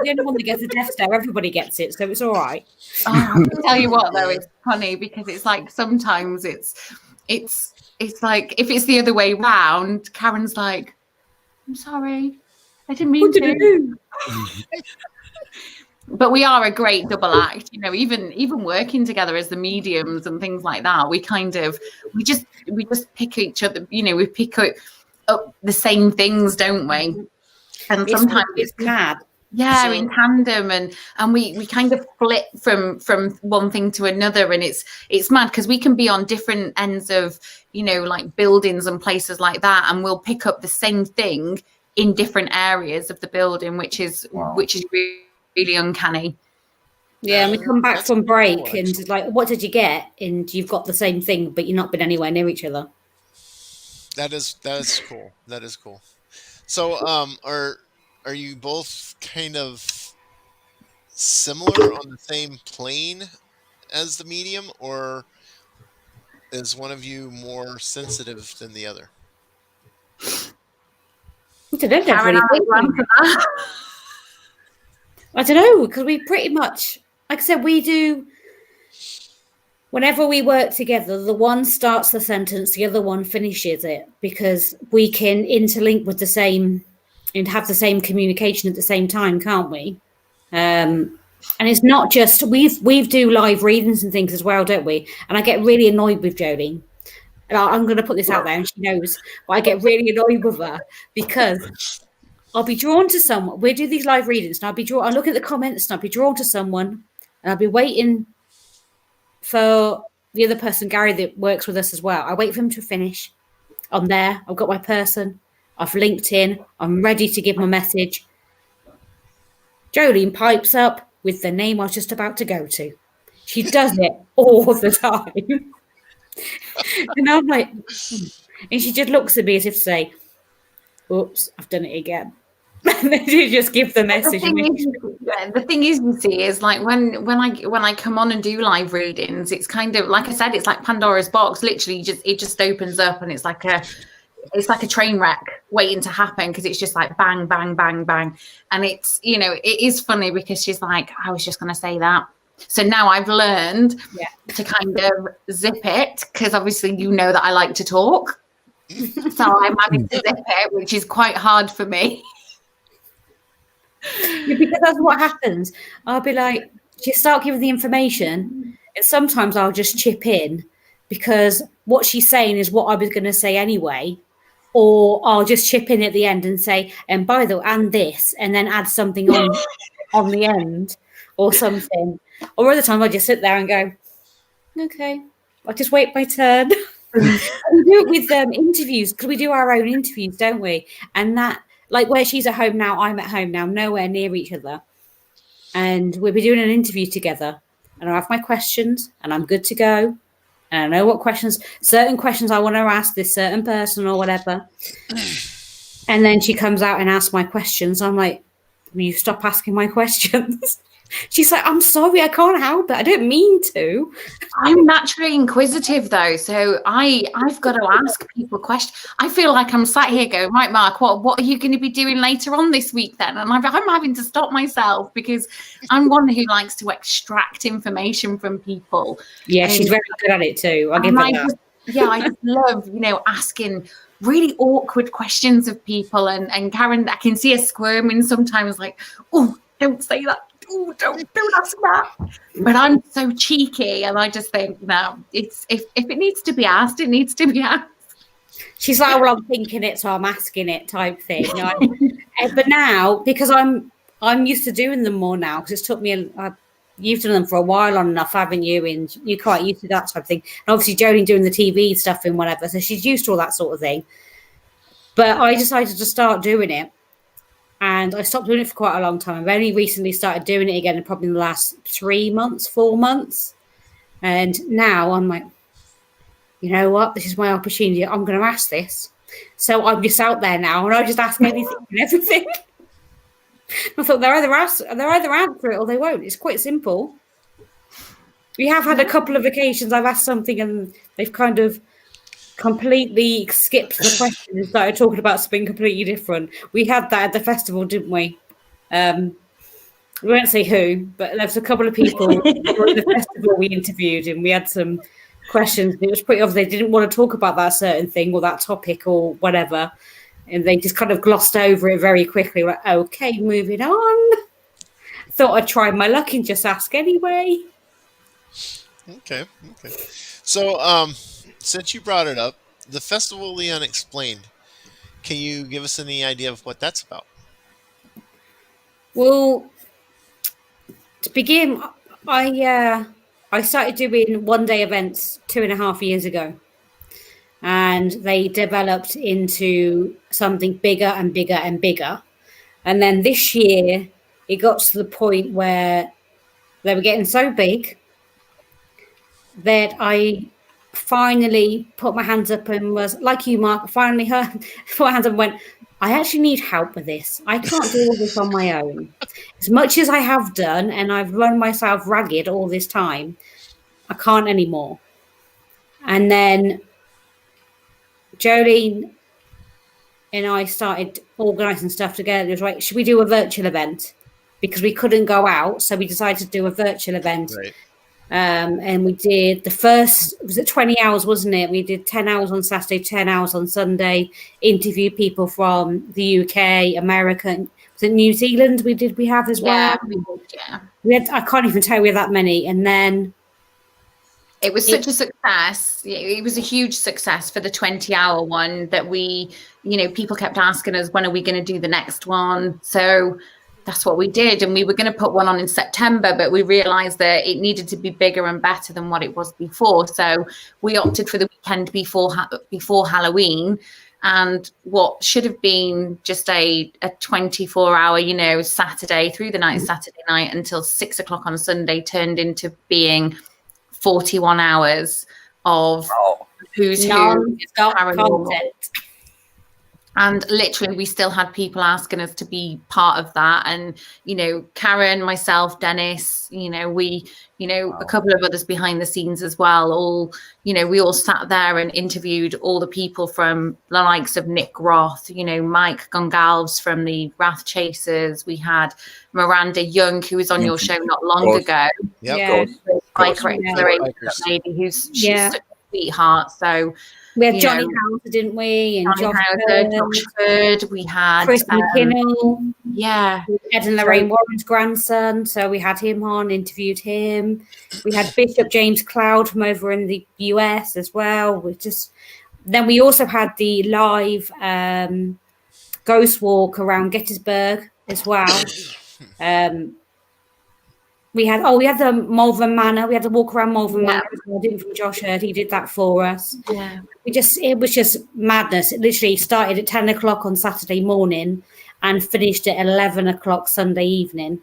the only one that gets a death stare. Everybody gets it, so it's all right. Oh, I tell you what though, it's funny because it's like sometimes it's like if it's the other way round, Karen's like, I'm sorry, I didn't mean What did I to. do? But we are a great double act, even working together as the mediums and things like that. We just pick each other, we pick up the same things, don't we? And sometimes it's mad. Yeah, So- in tandem, and we kind of flip from one thing to another, and it's mad because we can be on different ends of like buildings and places like that, and we'll pick up the same thing in different areas of the building, which is really, really uncanny. Yeah, and we come back That's from break cool, and actually. like, what did you get? And you've got the same thing, but you've not been anywhere near each other. That is cool. That is cool. So, are you both kind of similar on the same plane as the medium, or is one of you more sensitive than the other? I don't know. Karen, Really I'll let you answer that. I don't know, because we pretty much, like I said, we do. Whenever we work together, the one starts the sentence, the other one finishes it, because we can interlink with the same and have the same communication at the same time, can't we? And it's not just we do live readings and things as well, don't we? And I get really annoyed with Jolene. And I'm going to put this out there, and she knows. But I get really annoyed with her because I'll be drawn to someone. We do these live readings, and I'll look at the comments, and I'll be drawn to someone, and I'll be waiting for the other person, Gary, that works with us as well. I wait for him to finish. I'm there. I've got my person. I've linked in. I'm ready to give my message. Jolene pipes up with the name I was just about to go to. She does it all the time. And I'm like, and she just looks at me as if to say, oops, I've done it again. And then you just give the message. The thing is, you see, is like when I come on and do live readings, it's kind of like I said, it's like Pandora's box. Literally, it just opens up, and it's like it's like a train wreck waiting to happen, because it's just like bang, bang, bang, bang. And it's, you know, it is funny because she's like, I was just going to say that. So now I've learned to kind of zip it, because obviously you know that I like to talk. So I manage to zip it, which is quite hard for me. Yeah, because that's what happens. I'll be like, just start giving the information, and sometimes I'll just chip in because what she's saying is what I was going to say anyway, or I'll just chip in at the end and say, and by the way, and this, and then add something on the end or something. Or other times I just sit there and go, okay, I'll just wait my turn. We do it with interviews, because we do our own interviews, don't we? And that, like, where she's at home now, I'm at home now, nowhere near each other. And we'll be doing an interview together. And I have my questions, and I'm good to go. And I know what certain questions I want to ask this certain person or whatever. And then she comes out and asks my questions. I'm like, will you stop asking my questions? She's like, I'm sorry, I can't help it. I don't mean to. I'm naturally inquisitive, though, so I've got to ask people questions. I feel like I'm sat here going, right, Mark, what are you going to be doing later on this week then? And I'm having to stop myself, because I'm one who likes to extract information from people. Yeah, she's very good at it too. I'll give her that. I just love, you know, asking really awkward questions of people. And Karen, I can see her squirming sometimes, like, oh, don't say that. Oh, don't ask that. But I'm so cheeky, and I just think, no, it's if it needs to be asked, it needs to be asked. She's like, well, I'm thinking it, so I'm asking it, type thing. But now, because I'm used to doing them more now, because it's took me you've done them for a while on enough, haven't you? And you're quite used to that type of thing. And obviously Jolene doing the TV stuff and whatever, so she's used to all that sort of thing. But I decided to start doing it. And I stopped doing it for quite a long time. I've only recently started doing it again, probably in the last 4 months. And now I'm like, you know what? This is my opportunity. I'm going to ask this. So I'm just out there now, and I just ask anything and everything. I thought they'll either answer it or they won't. It's quite simple. We have had a couple of occasions I've asked something and they've kind of completely skipped the question and started talking about something completely different. We had that at the festival, didn't we? We won't say who, but there was a couple of people at the festival we interviewed, and we had some questions. And it was pretty obvious they didn't want to talk about that certain thing or that topic or whatever, and they just kind of glossed over it very quickly. Like, okay, moving on. Thought I'd try my luck and just ask anyway. Okay. So, since you brought it up, the festival, The Unexplained, can you give us any idea of what that's about? Well, to begin, I started doing one-day events 2.5 years ago, and they developed into something bigger and bigger and bigger. And then this year, it got to the point where they were getting so big that I finally put my hands up and was like you, Mark, finally put my hands up and went, I actually need help with this. I can't do all this on my own. As much as I have done, and I've run myself ragged all this time, I can't anymore. And then Jolene and I started organising stuff together. It was like, should we do a virtual event? Because we couldn't go out, so we decided to do a virtual event. Right. And we did the first, was it 20 hours, wasn't it? We did 10 hours on Saturday, 10 hours on Sunday, interviewed people from the UK, America, was it New Zealand we have as well? Yeah. We had, I can't even tell you we had that many. And then it was such a success. It was a huge success for the 20-hour one that we, you know, people kept asking us, when are we going to do the next one? So that's what we did. And we were going to put one on in September, but we realized that it needed to be bigger and better than what it was before. So we opted for the weekend before Halloween. And what should have been just a 24-hour, you know, Saturday through the night, Saturday night until 6 o'clock on Sunday turned into being 41 hours of who's who. Content. And literally, we still had people asking us to be part of that. And, you know, Karen, myself, Dennis, you know, a couple of others behind the scenes as well. All, you know, we all sat there and interviewed all the people from the likes of Nick Roth, you know, Mike Gongalves from the Wrath Chasers. We had Miranda Young, who was on your show not long ago. Yep. Yeah. Biker Exploration lady, who's she's such a sweetheart. So we had Johnny Hauser, didn't we? And Johnny Hauser, Josh Bird. We had Chris McKinnell. Yeah. Ed and Lorraine Warren's grandson. So we had him on, interviewed him. We had Bishop James Cloud from over in the US as well. Then we also had the live ghost walk around Gettysburg as well. We had the Malvern Manor. We had to walk around Malvern Manor. From Josh Hurd, he did that for us. Yeah, it was just madness. It literally started at 10 o'clock on Saturday morning and finished at 11 o'clock Sunday evening.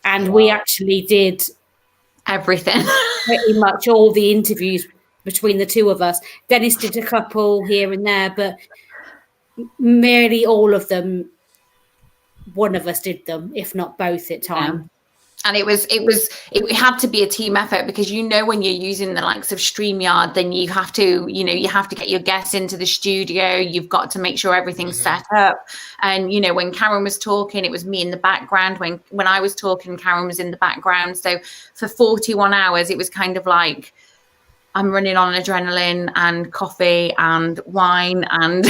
And we actually did everything, pretty much all the interviews between the two of us. Dennis did a couple here and there, but merely all of them, one of us did them, if not both at times. And it had to be a team effort, because, you know, when you're using the likes of StreamYard, then you have to get your guests into the studio. You've got to make sure everything's set up. And, you know, when Karen was talking, it was me in the background. When I was talking, Karen was in the background. So for 41 hours, it was kind of like I'm running on adrenaline and coffee and wine and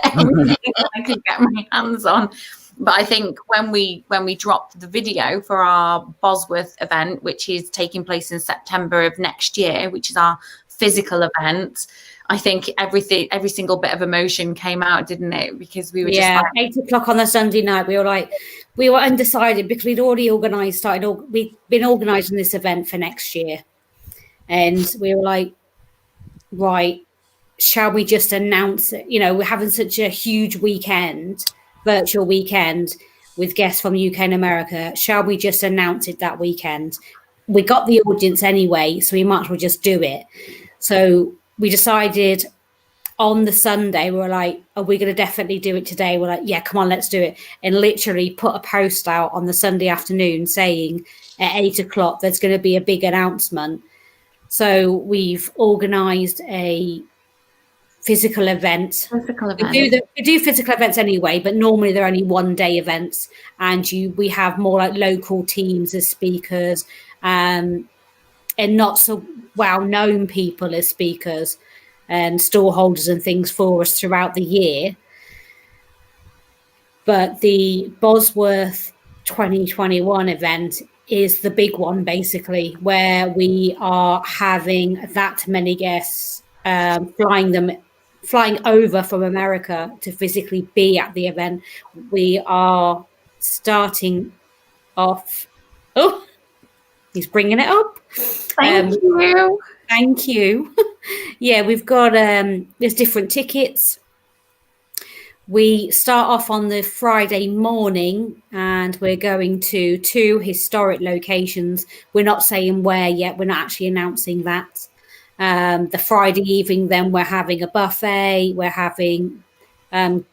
everything I could get my hands on. But I think when we dropped the video for our Bosworth event, which is taking place in September of next year, which is our physical event, I think every single bit of emotion came out, didn't it? Because we were just 8 o'clock on the Sunday night. We were undecided because we'd already we'd been organising this event for next year, and we were like, right, shall we just announce it? You know, we're having such a huge virtual weekend with guests from UK and America. Shall we just announce it that weekend? We got the audience anyway, so we might as well just do it. So we decided on the Sunday, we were like, are we going to definitely do it today? We're like, yeah, come on, let's do it. And literally put a post out on the Sunday afternoon saying at 8 o'clock, there's going to be a big announcement. So we've organised a physical event. We do physical events anyway, but normally they're only one-day events, and we have more like local teams as speakers, and not so well-known people as speakers and store holders and things for us throughout the year. But the Bosworth 2021 event is the big one, basically, where we are having that many guests, flying over from America to physically be at the event. We are starting off. Oh, he's bringing it up. Thank you. Yeah, we've got there's different tickets. We start off on the Friday morning, and we're going to 2 historic locations. We're not saying where yet. We're not actually announcing that. The Friday evening, then we're having a buffet. We're having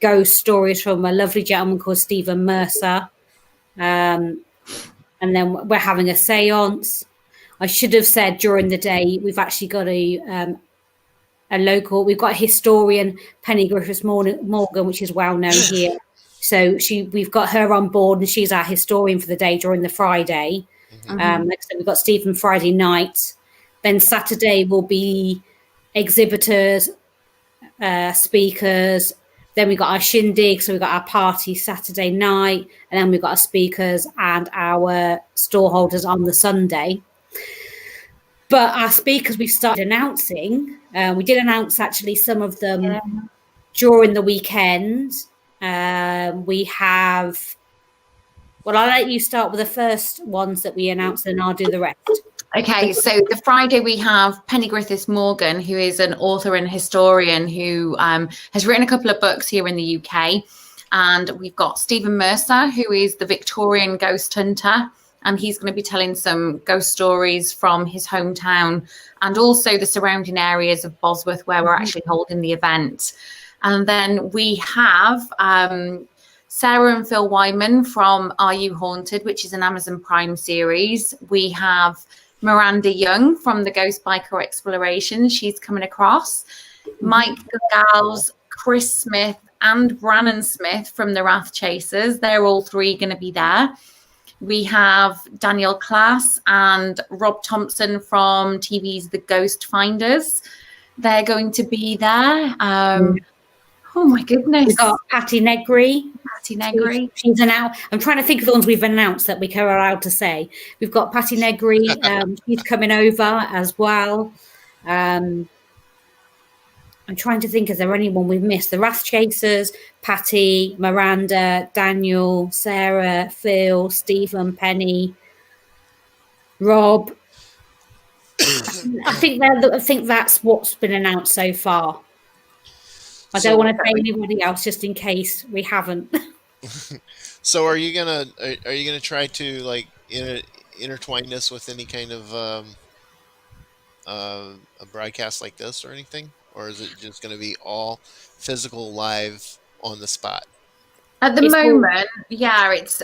ghost stories from a lovely gentleman called Stephen Mercer. And then we're having a seance. I should have said during the day, we've actually got a we've got a historian, Penny Griffiths Morgan, which is well known here. So we've got her on board, and she's our historian for the day during the Friday. Like I said, we've got Stephen Friday night. Then Saturday will be exhibitors, speakers. Then we got our shindig, so we got our party Saturday night, and then we've got our speakers and our store holders on the Sunday. But our speakers, we've started announcing. We did announce actually some of them during the weekend. We have. Well, I'll let you start with the first ones that we announced, and I'll do the rest. Okay, so the Friday we have Penny Griffiths Morgan, who is an author and historian who has written a couple of books here in the UK. And we've got Stephen Mercer, who is the Victorian ghost hunter. And he's going to be telling some ghost stories from his hometown and also the surrounding areas of Bosworth where we're actually holding the event. And then we have Sarah and Phil Wyman from Are You Haunted, which is an Amazon Prime series. We have Miranda Young from the Ghost Biker Exploration. She's coming across. Mike Gals, Chris Smith, and Brannon Smith from the Wrath Chasers. They're all three going to be there. We have Daniel Klass and Rob Thompson from TV's The Ghost Finders. They're going to be there. Oh my goodness. We've got Patty Negri. She's announced. I'm trying to think of the ones we've announced that we are allowed to say. We've got Patty Negri. She's coming over as well. I'm trying to think, is there anyone we've missed? The Wrath Chasers, Patty, Miranda, Daniel, Sarah, Phil, Stephen, Penny, Rob. I think that's what's been announced so far. I don't want to say anybody else just in case we haven't. So are you gonna try to like intertwine this with any kind of a broadcast like this or anything, or is it just going to be all physical live on the spot? At the moment,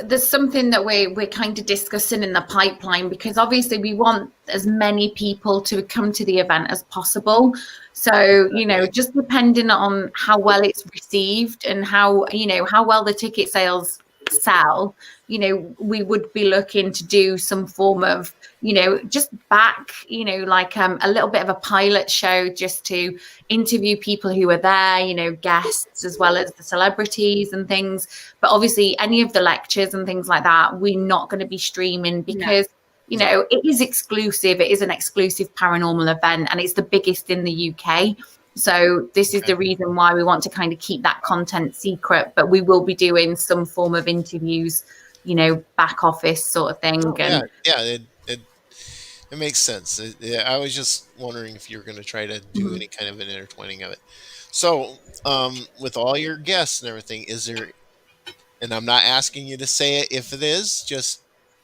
there's something that we're kind of discussing in the pipeline, because obviously we want as many people to come to the event as possible. So, just depending on how well it's received and how well the ticket sales sell, we would be looking to do some form of, just back, like a little bit of a pilot show just to interview people who are there, guests as well as the celebrities and things. But obviously any of the lectures and things like that, we're not going to be streaming because, it is exclusive. It is an exclusive paranormal event and it's the biggest in the UK. So this is the reason why we want to kind of keep that content secret, but we will be doing some form of interviews, back office sort of thing. It makes sense. I was just wondering if you were going to try to do any kind of an intertwining of it. So, with all your guests and everything, is there, and I'm not asking you to say it if it is, just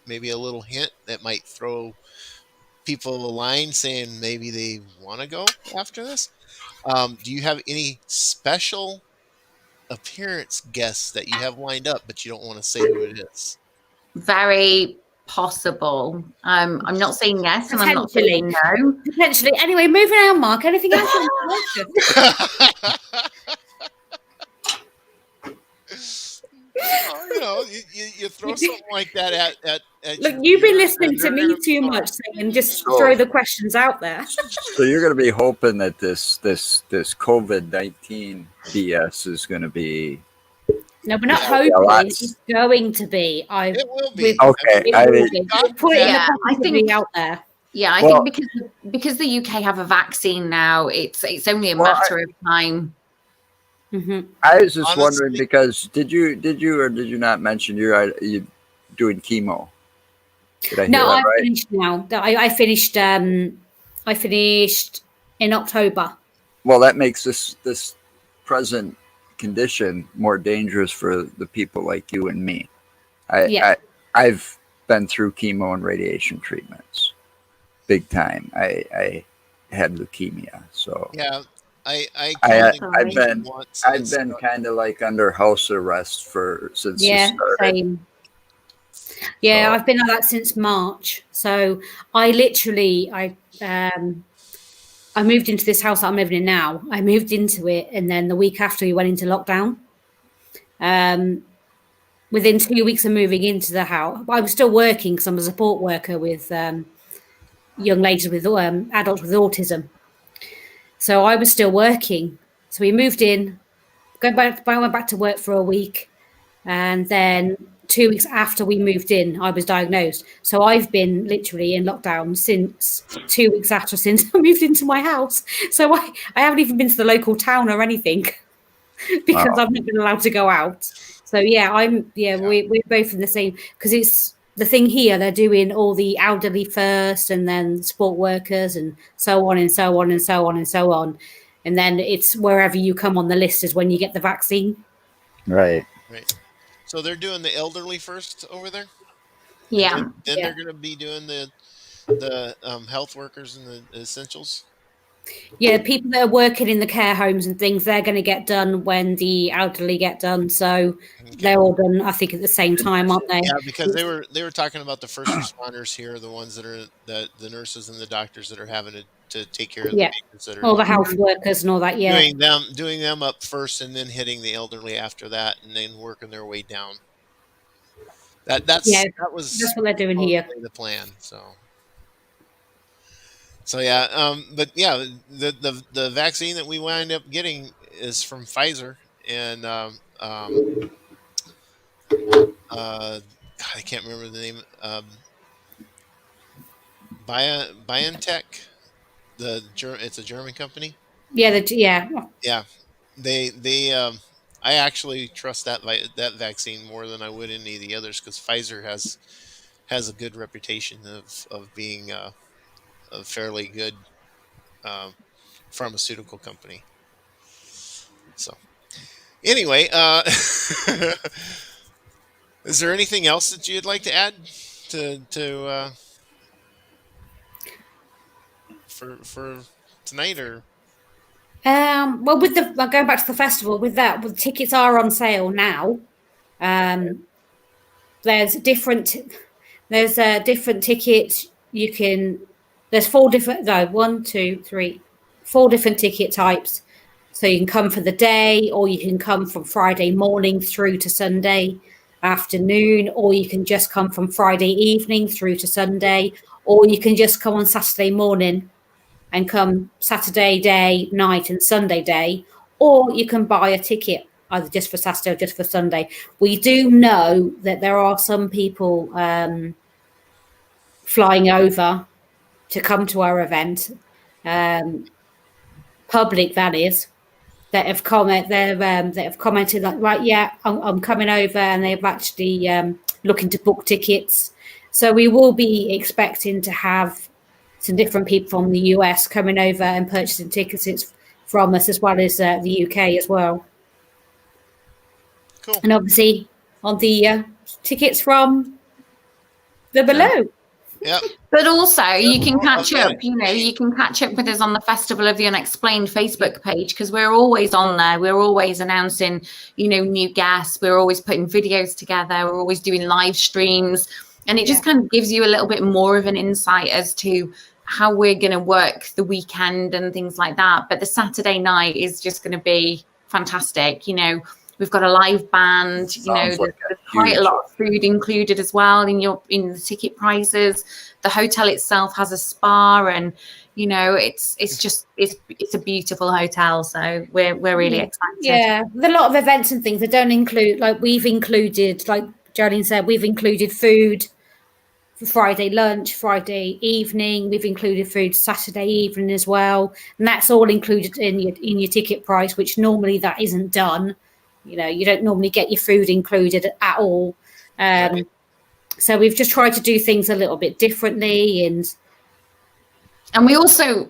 maybe a little hint that might throw people a line saying maybe they want to go after this? Do you have any special appearance guests that you have lined up, but you don't want to say who it is? Very possible. I'm not saying yes, and I'm not saying no. Potentially. Anyway, moving on, Mark. Anything else? You throw something like that at look, you've been listening to me too much, and just throw the questions out there. So you're going to be hoping that this COVID-19 BS is going to be. No, we're not hoping. It's going to be. It will be. Okay. Put it out there. Yeah, I think because the UK have a vaccine now, it's only a matter of time. Mm-hmm. I was just wondering, because did you or did you not mention you're doing chemo? Did I hear that right? Finished now. I finished in October. Well, that makes this present condition more dangerous for the people like you and me. I've been through chemo and radiation treatments, big time. I had leukemia, so yeah. I've been kind of like under house arrest since you started. Same. Yeah, so. I've been like that since March. So I moved into this house that I'm living in now. I moved into it, and then the week after we went into lockdown. Within 2 weeks of moving into the house, I was still working because I'm a support worker with young ladies with adults with autism. So I was still working. So we moved in, went back to work for a week, and then 2 weeks after we moved in, I was diagnosed. So I've been literally in lockdown since 2 weeks since I moved into my house. So I haven't even been to the local town or anything because I've not been allowed to go out. So we're both in the same, because it's the thing here. They're doing all the elderly first, and then support workers, and so on and so on and so on and so on. And then it's wherever you come on the list is when you get the vaccine. Right. So they're doing the elderly first over there? Yeah. Then they're going to be doing the health workers and the essentials? Yeah, people that are working in the care homes and things, they're going to get done when the elderly get done. So they're all done, I think, at the same time, aren't they? Yeah, because they were talking about the first responders here, the ones that are the nurses and the doctors that are having to take care of the Yeah, patients that are all the health workers and all that. Yeah, doing them up first, and then hitting the elderly after that, and then working their way down. That yeah, that was that's what they're doing here. supposedly the plan. So yeah, but yeah, the vaccine that we wind up getting is from Pfizer, and God, I can't remember the name. BioNTech. It's a German company. Yeah, yeah. Yeah, they I actually trust that vaccine more than I would any of the others, because Pfizer has a good reputation of being a fairly good um, pharmaceutical company. So anyway, is there anything else that you'd like to add to for tonight, or? Well, with going back to the festival, with tickets are on sale now. There's different tickets. There's four different ticket types. So you can come for the day, or you can come from Friday morning through to Sunday afternoon, or you can just come from Friday evening through to Sunday, or you can just come on Saturday morning and come Saturday day, night, and Sunday day, or you can buy a ticket either just for Saturday or just for Sunday. We do know that there are some people flying over to come to our event, public that is, that have commented like, right, yeah, I'm coming over, and they've actually looking to book tickets. So we will be expecting to have some different people from the US coming over and purchasing tickets from us, as well as the UK as well. Cool. And obviously on the tickets from the below. Yeah. But also you can catch up, you can catch up with us on the Festival of the Unexplained Facebook page, because we're always on there. We're always announcing, new guests. We're always putting videos together. We're always doing live streams. And it just kind of gives you a little bit more of an insight as to how we're going to work the weekend and things like that. But the Saturday night is just going to be fantastic. We've got a live band, there's quite a lot of food included as well in the ticket prices. The hotel itself has a spa, and it's a beautiful hotel. So we're really excited. Yeah, there's a lot of events and things that don't include, like Jolene said, we've included food for Friday lunch, Friday evening. We've included food Saturday evening as well, and that's all included in your ticket price, which normally that isn't done. You don't normally get your food included at all. Right. So we've just tried to do things a little bit differently, and we also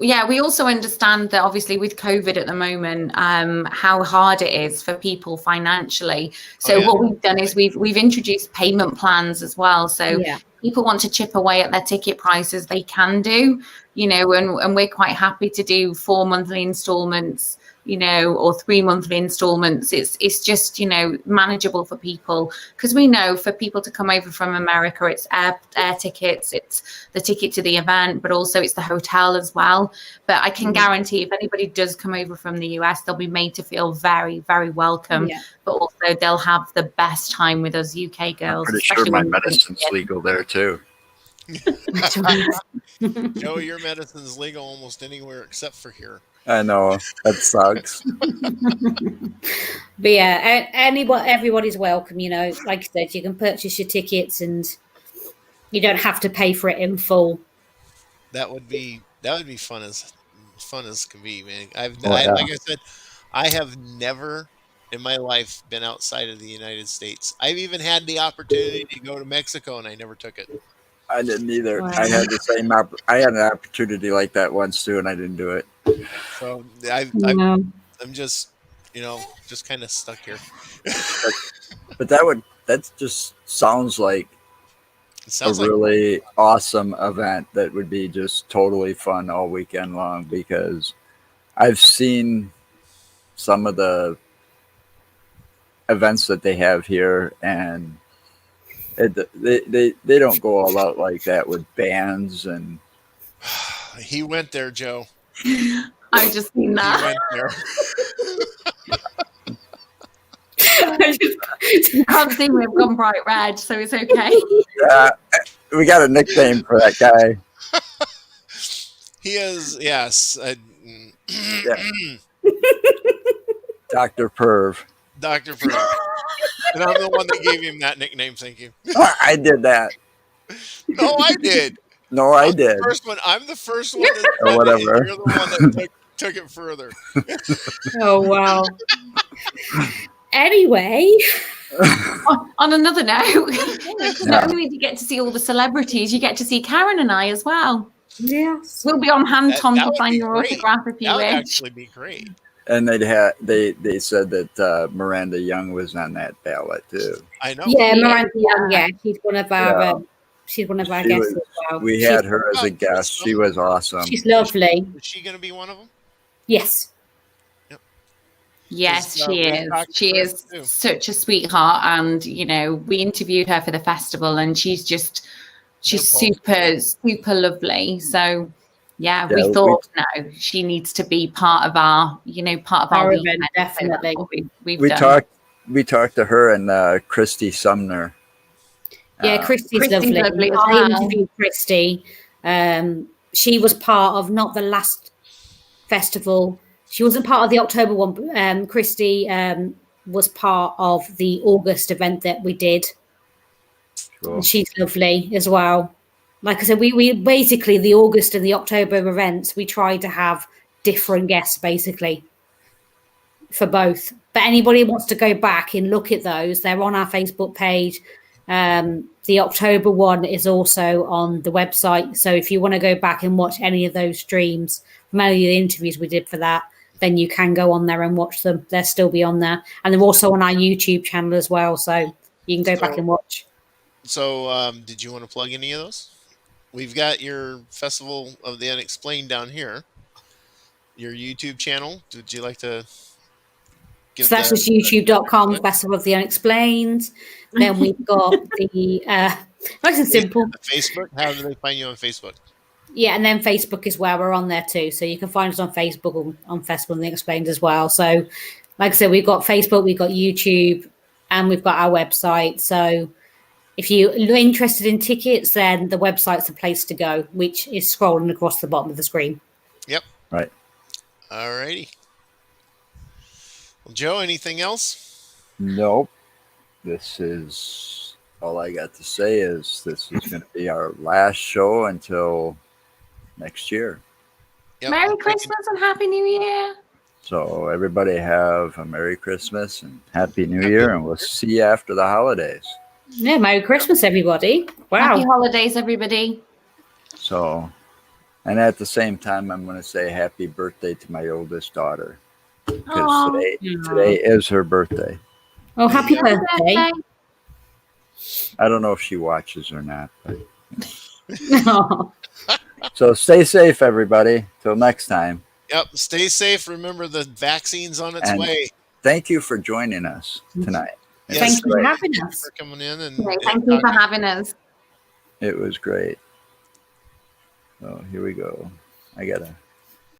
understand that obviously with COVID at the moment, how hard it is for people financially. So what we've done is we've introduced payment plans as well. So people want to chip away at their ticket prices, they can do, and we're quite happy to do 4 monthly installments, or 3 monthly installments. It's just, manageable for people, because we know for people to come over from America, it's air tickets, it's the ticket to the event, but also it's the hotel as well. But I can guarantee if anybody does come over from the US, they'll be made to feel very, very welcome. But also they'll have the best time with us UK girls. I'm pretty sure my medicine's legal there too. Joe, your medicine's legal almost anywhere except for here. I know, that sucks. But yeah, everybody's welcome. Like I said, you can purchase your tickets, and you don't have to pay for it in full. That would be fun as can be, man. Like I said, I have never in my life been outside of the United States. I've even had the opportunity to go to Mexico, and I never took it. I didn't either. Wow. I had the same. I had an opportunity like that once too, and I didn't do it. So I'm just, just kind of stuck here. But that just sounds like a really awesome event that would be just totally fun all weekend long, because I've seen some of the events that they have here, and they don't go all out like that with bands and. He went there, Joe. I've just seen He that. went there. You can't see me. I've gone bright red, so it's okay. We got a nickname for that guy. He is, yes. Dr. Perv. Dr. Fray. And I'm the one that gave him that nickname, thank you. I did that. No, I did. No, I did. I'm the first one that Or whatever. And you're the one that took it further. Oh, wow. Anyway. On another note, not only do you get to see all the celebrities, you get to see Karen and I as well. Yes. We'll be on hand, Tom, That to would sign be your great. autograph if you That would wish. actually be great. And they said that Miranda Young was on that ballot too. I know. Yeah, Miranda Young, yeah. She's one of our She guests as well. We had her as a guest. She was awesome. She's lovely. Is she going to be one of them? Yes. Yes, Because, she we is. talked She to her is too. such a sweetheart, and we interviewed her for the festival, and she's super lovely. So yeah, we thought no, she needs to be part of our Our event, definitely. We've done. We talked to her and Christy Sumner. Yeah, Christy's lovely. as I well. interviewed Christy. She was part of not the last festival. She wasn't part of the October one. Christy was part of the August event that we did. Cool. And she's lovely as well. Like I said, we basically, the August and the October events, we try to have different guests basically for both. But anybody who wants to go back and look at those, they're on our Facebook page. The October one is also on the website. So if you want to go back and watch any of those streams, from any of the interviews we did for that, then you can go on there and watch them. They'll still be on there. And they're also on our YouTube channel as well. So you can go back and watch. So did you want to plug any of those? We've got your Festival of the Unexplained down here. Your YouTube channel. Would you like to give So that's just youtube.com, Festival of the Unexplained. Then we've got the, nice and simple. Facebook. How do they find you on Facebook? Yeah, and then Facebook is where we're on there too. So you can find us on Facebook or on Festival of the Unexplained as well. So like I said, we've got Facebook, we've got YouTube, and we've got our website. So if you're interested in tickets, then the website's the place to go, which is scrolling across the bottom of the screen. Yep. Right. All righty. Well, Joe, anything else? Nope. This is all I got to say is this is going to be our last show until next year. Yep. Merry Christmas and Happy New Year. So everybody have a Merry Christmas and Happy New Year, and we'll see you after the holidays. Yeah, Merry Christmas, everybody. Wow. Happy holidays, everybody. So, and at the same time, I'm going to say happy birthday to my oldest daughter, because today is her birthday. Oh, happy birthday. I don't know if she watches or not. But... Oh. So stay safe, everybody. Till next time. Yep. Stay safe. Remember, the vaccine's on its And way. Thank you for joining us tonight. Thank you for having Thanks us. for coming in. And Thank you for having us. It was great. So here we go. I gotta